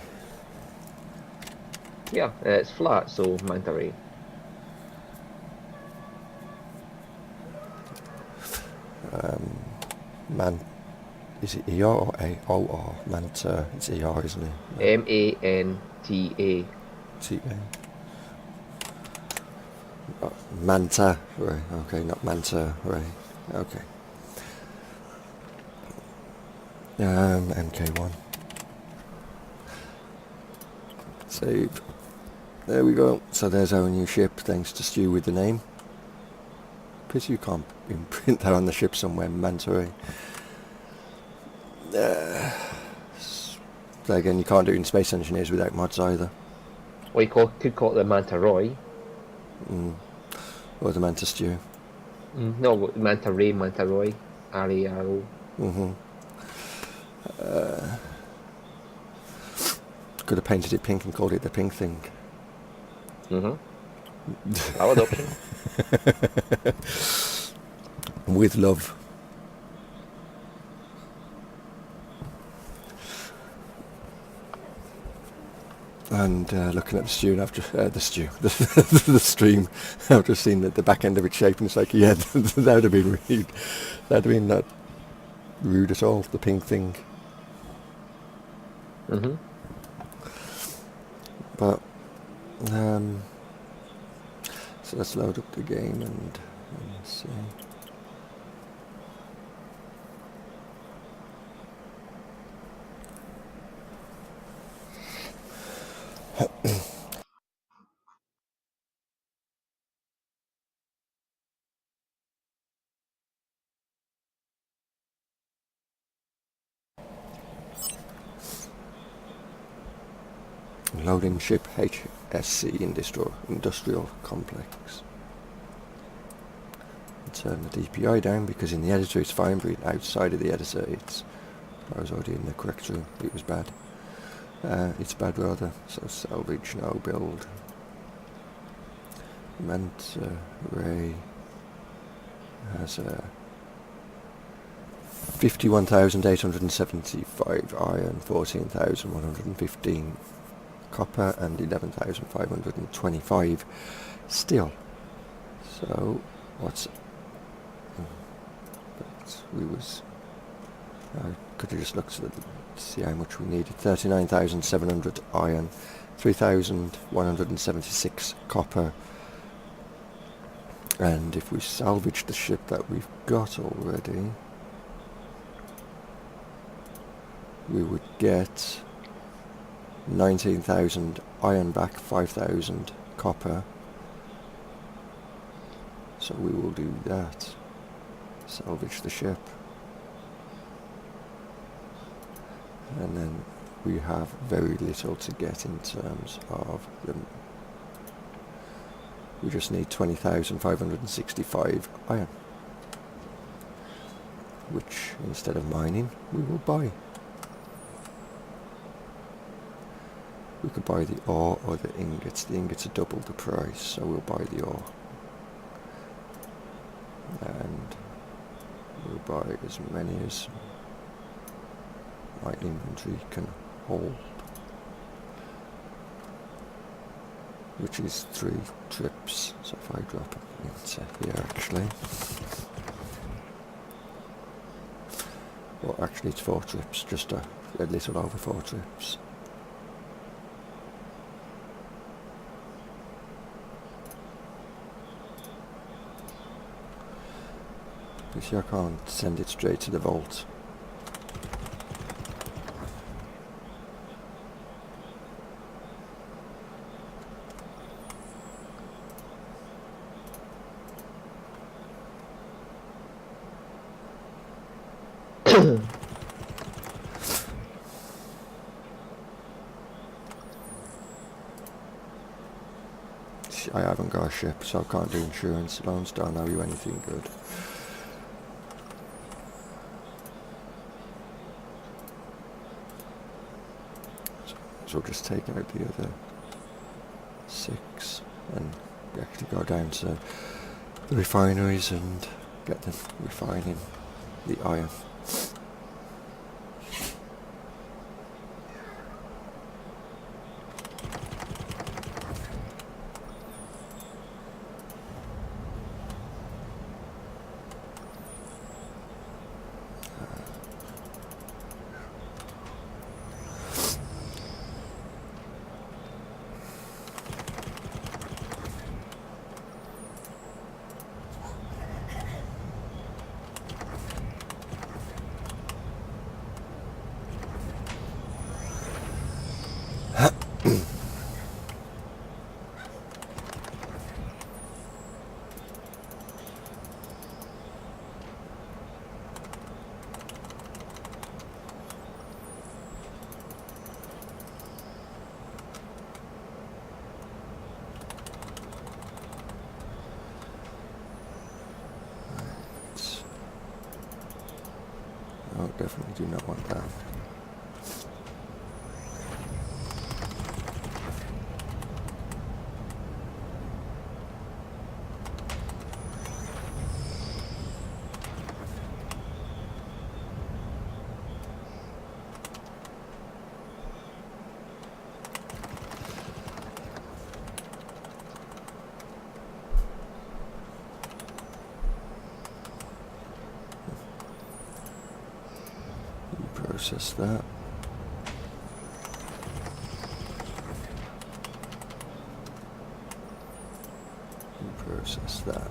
Yeah, it's flat, so manta ray. Is it ER or A-O-R? Manta, it's ER, isn't it? M-A-N-T-A. T-A. Manta ray, okay, not manta ray, okay. MK1. Save. There we go. So there's our new ship, thanks to Stu with the name. Pity you can't imprint that on the ship somewhere, manta ray. So again, you can't do it in Space Engineers without mods either. Well, you could call it the Manta Roy. Or the Manta Stew. No, Manta Ray, Manta Roy. R-A-R-O. Could have painted it pink and called it the pink thing. Valid option. With love. And looking at the stew, and I've just the stream, I've just seen the back end of its shape, and it's like, yeah, that would have been rude. That'd have been not rude at all. The pink thing. But so let's load up the game and see. Loading ship HSC industrial complex. Turn the DPI down because in the editor it's fine, but outside of the editor I was already in the correct room. It was bad. It's bad rather. So salvage, no build. Manta Ray has a 51,875 iron, 14,115 copper, and 11,525 steel. So what's we was I could have just looked at it to see how much we needed. 39,700 iron, 3,176 copper, and if we salvage the ship that we've got already, we would get 19,000 iron back, 5,000 copper. So we will do that. Salvage the ship. And then we have very little to get in terms of them. We just need 20,565 iron, which instead of mining, we will buy. We could buy the ore or the ingots. The ingots are double the price, so we'll buy the ore. And we'll buy as many as my inventory can hold, which is 3 trips. So if I drop it into here, actually, well, actually it's 4 trips, just a little over 4 trips. You see, I can't send it straight to the vault. I haven't got a ship, so I can't do insurance. Loans don't owe you anything good. So we'll just take out the other 6 and actually go down to the refineries and get them refining the iron. Oh, definitely do not want that. Process that. Process that.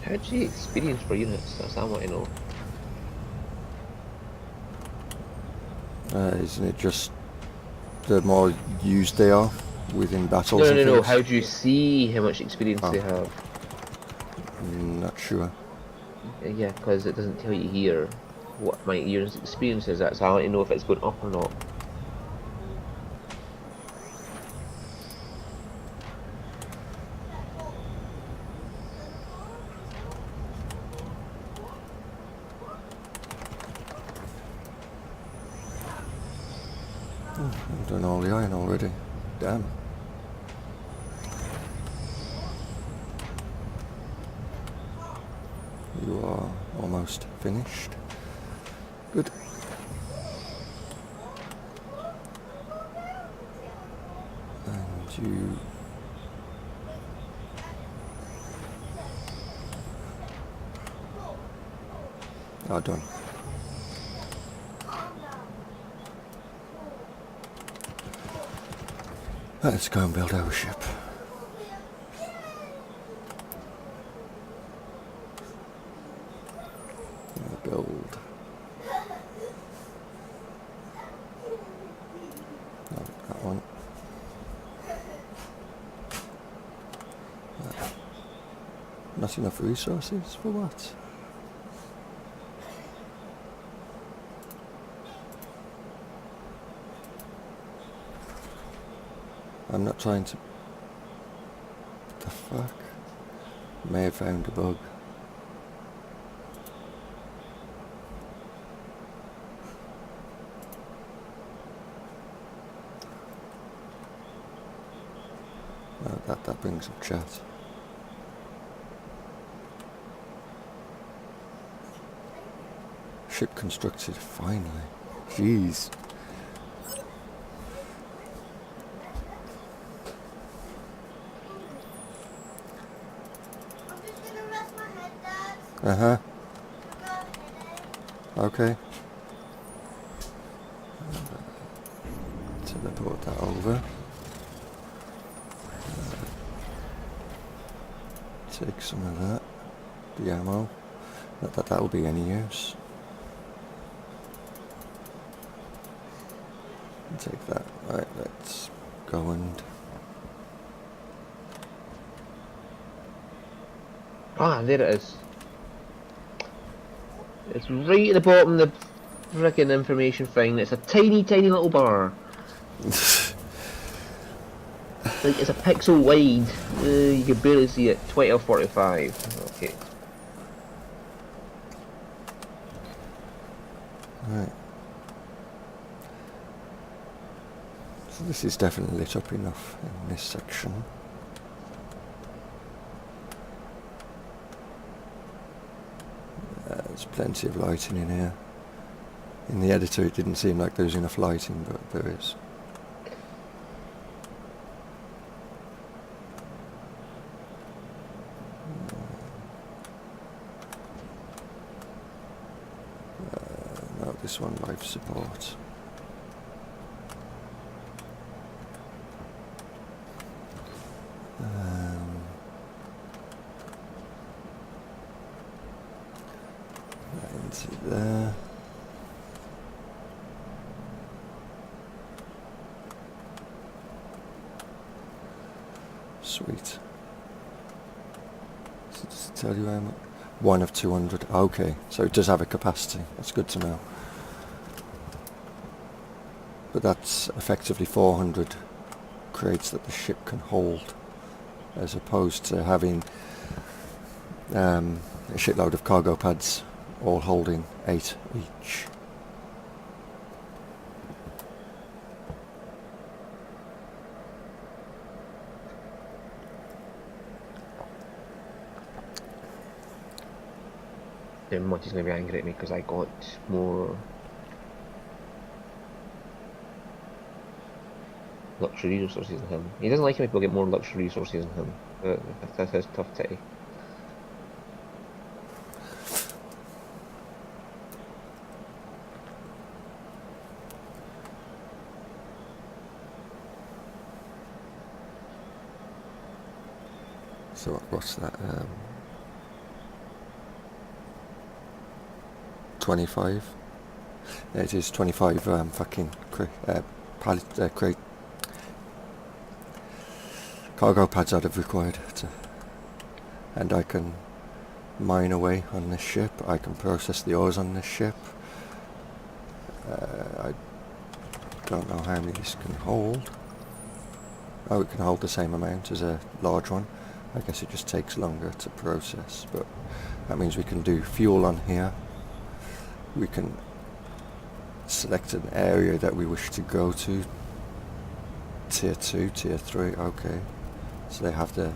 How do you experience for units? That's what I want to know. Isn't it just the more used they are within battles? No. How do you see how much experience they have? Not sure. Yeah, because it doesn't tell you here what my unit's experience is. That's how I want to know if it's going up or not. I've done all the iron already. Damn. You are almost finished. Good. And you... are done. Let's go and build our ship. Build. No, that one. Not enough resources for what? I'm not trying to... What the fuck? May have found a bug. No, that brings up chat. Ship constructed, finally. Jeez. Uh-huh. Okay. Teleport that over. Take some of that. The ammo. Not that that'll be any use. Take that. Right, let's go and... Ah, there it is. It's right at the bottom of the frickin' information thing. It's a tiny, tiny little bar. Like, it's a pixel wide. You can barely see it. 20 or 45. Okay. Right. So this is definitely lit up enough in this section. There's plenty of lighting in here. In the editor it didn't seem like there was enough lighting, but there is. No, this one, life support. Into there. Sweet. So does it tell you how much? 1 of 200. Okay, so it does have a capacity. That's good to know. But that's effectively 400 crates that the ship can hold, as opposed to having a shitload of cargo pads all holding 8 each. Then Monty's gonna be angry at me because I got more luxury resources than him. He doesn't like it when people get more luxury resources than him. But that's his tough titty. So what's that? 25? Yeah, it is 25 fucking crate cargo pads I'd have required to, and I can mine away on this ship. I can process the ores on this ship. I don't know how many this can hold. Oh, it can hold the same amount as a large one. I guess it just takes longer to process, but that means we can do fuel on here. We can select an area that we wish to go to. Tier 2, Tier 3, okay. So they have the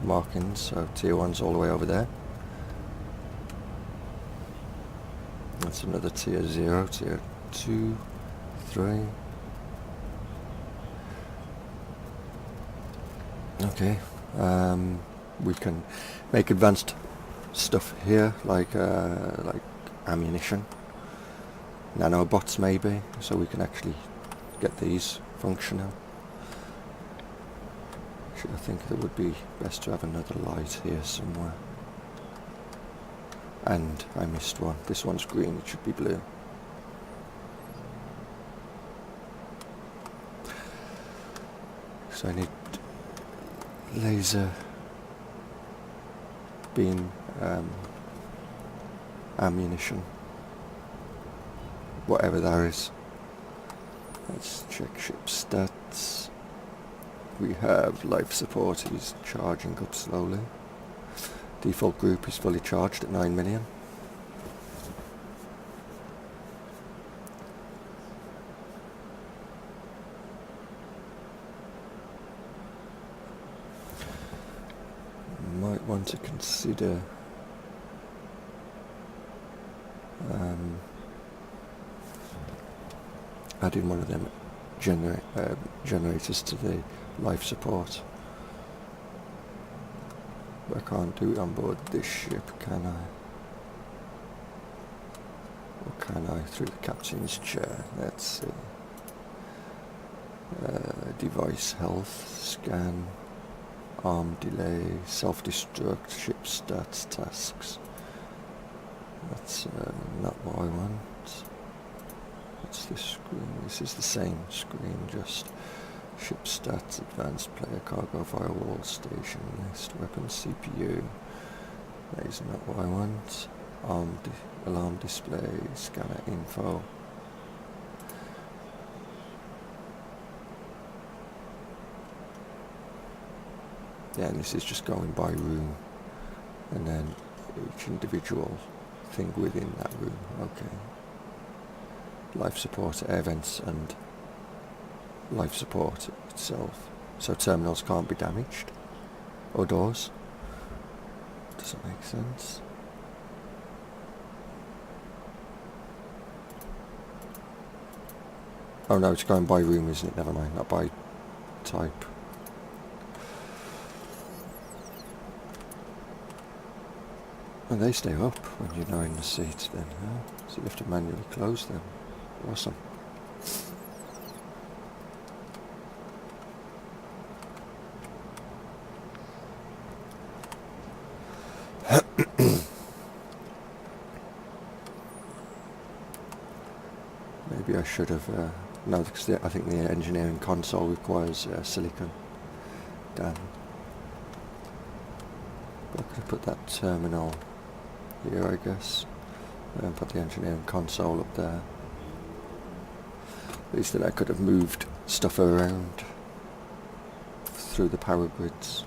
markings, so Tier 1's all the way over there. That's another Tier 0, Tier 2, 3. Okay, we can make advanced stuff here, like ammunition, nanobots maybe, so we can actually get these functional. Actually, I think it would be best to have another light here somewhere. And I missed one. This one's green, it should be blue. So I need laser beam ammunition, whatever that is. Let's check ship stats. We have life support is charging up slowly. Default group is fully charged at 9 million. Might want to consider adding one of them generators to the life support. But I can't do it on board this ship, can I? Or can I through the captain's chair? Let's see. Device health, scan, arm delay, self-destruct, ship stats, tasks. That's not what I want. What's this screen? This is the same screen, just ship stats, advanced player, cargo, firewall, station list, weapon, CPU. That is not what I want. Alarm display, scanner info. Yeah, and this is just going by room, and then each individual thing within that room. Okay. Life support, air vents, and life support itself. So terminals can't be damaged, or doors. Doesn't make sense. Oh no, it's going by room, isn't it? Never mind, not by type. And they stay up when you're not in the seats then, huh? So you have to manually close them. Awesome. Maybe I should have, no, because I think the engineering console requires silicone. Damn. But I could have put that terminal here, I guess, and put the engineering console up there. At least then I could have moved stuff around through the power grids.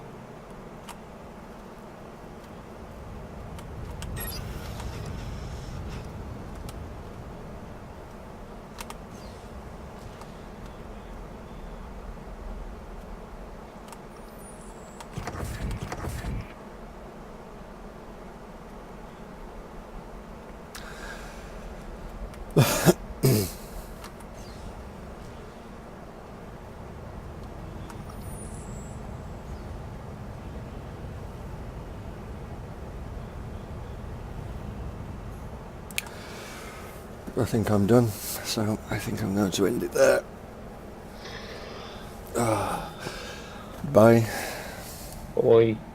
I think I'm done, so I think I'm going to end it there. Bye. Oi.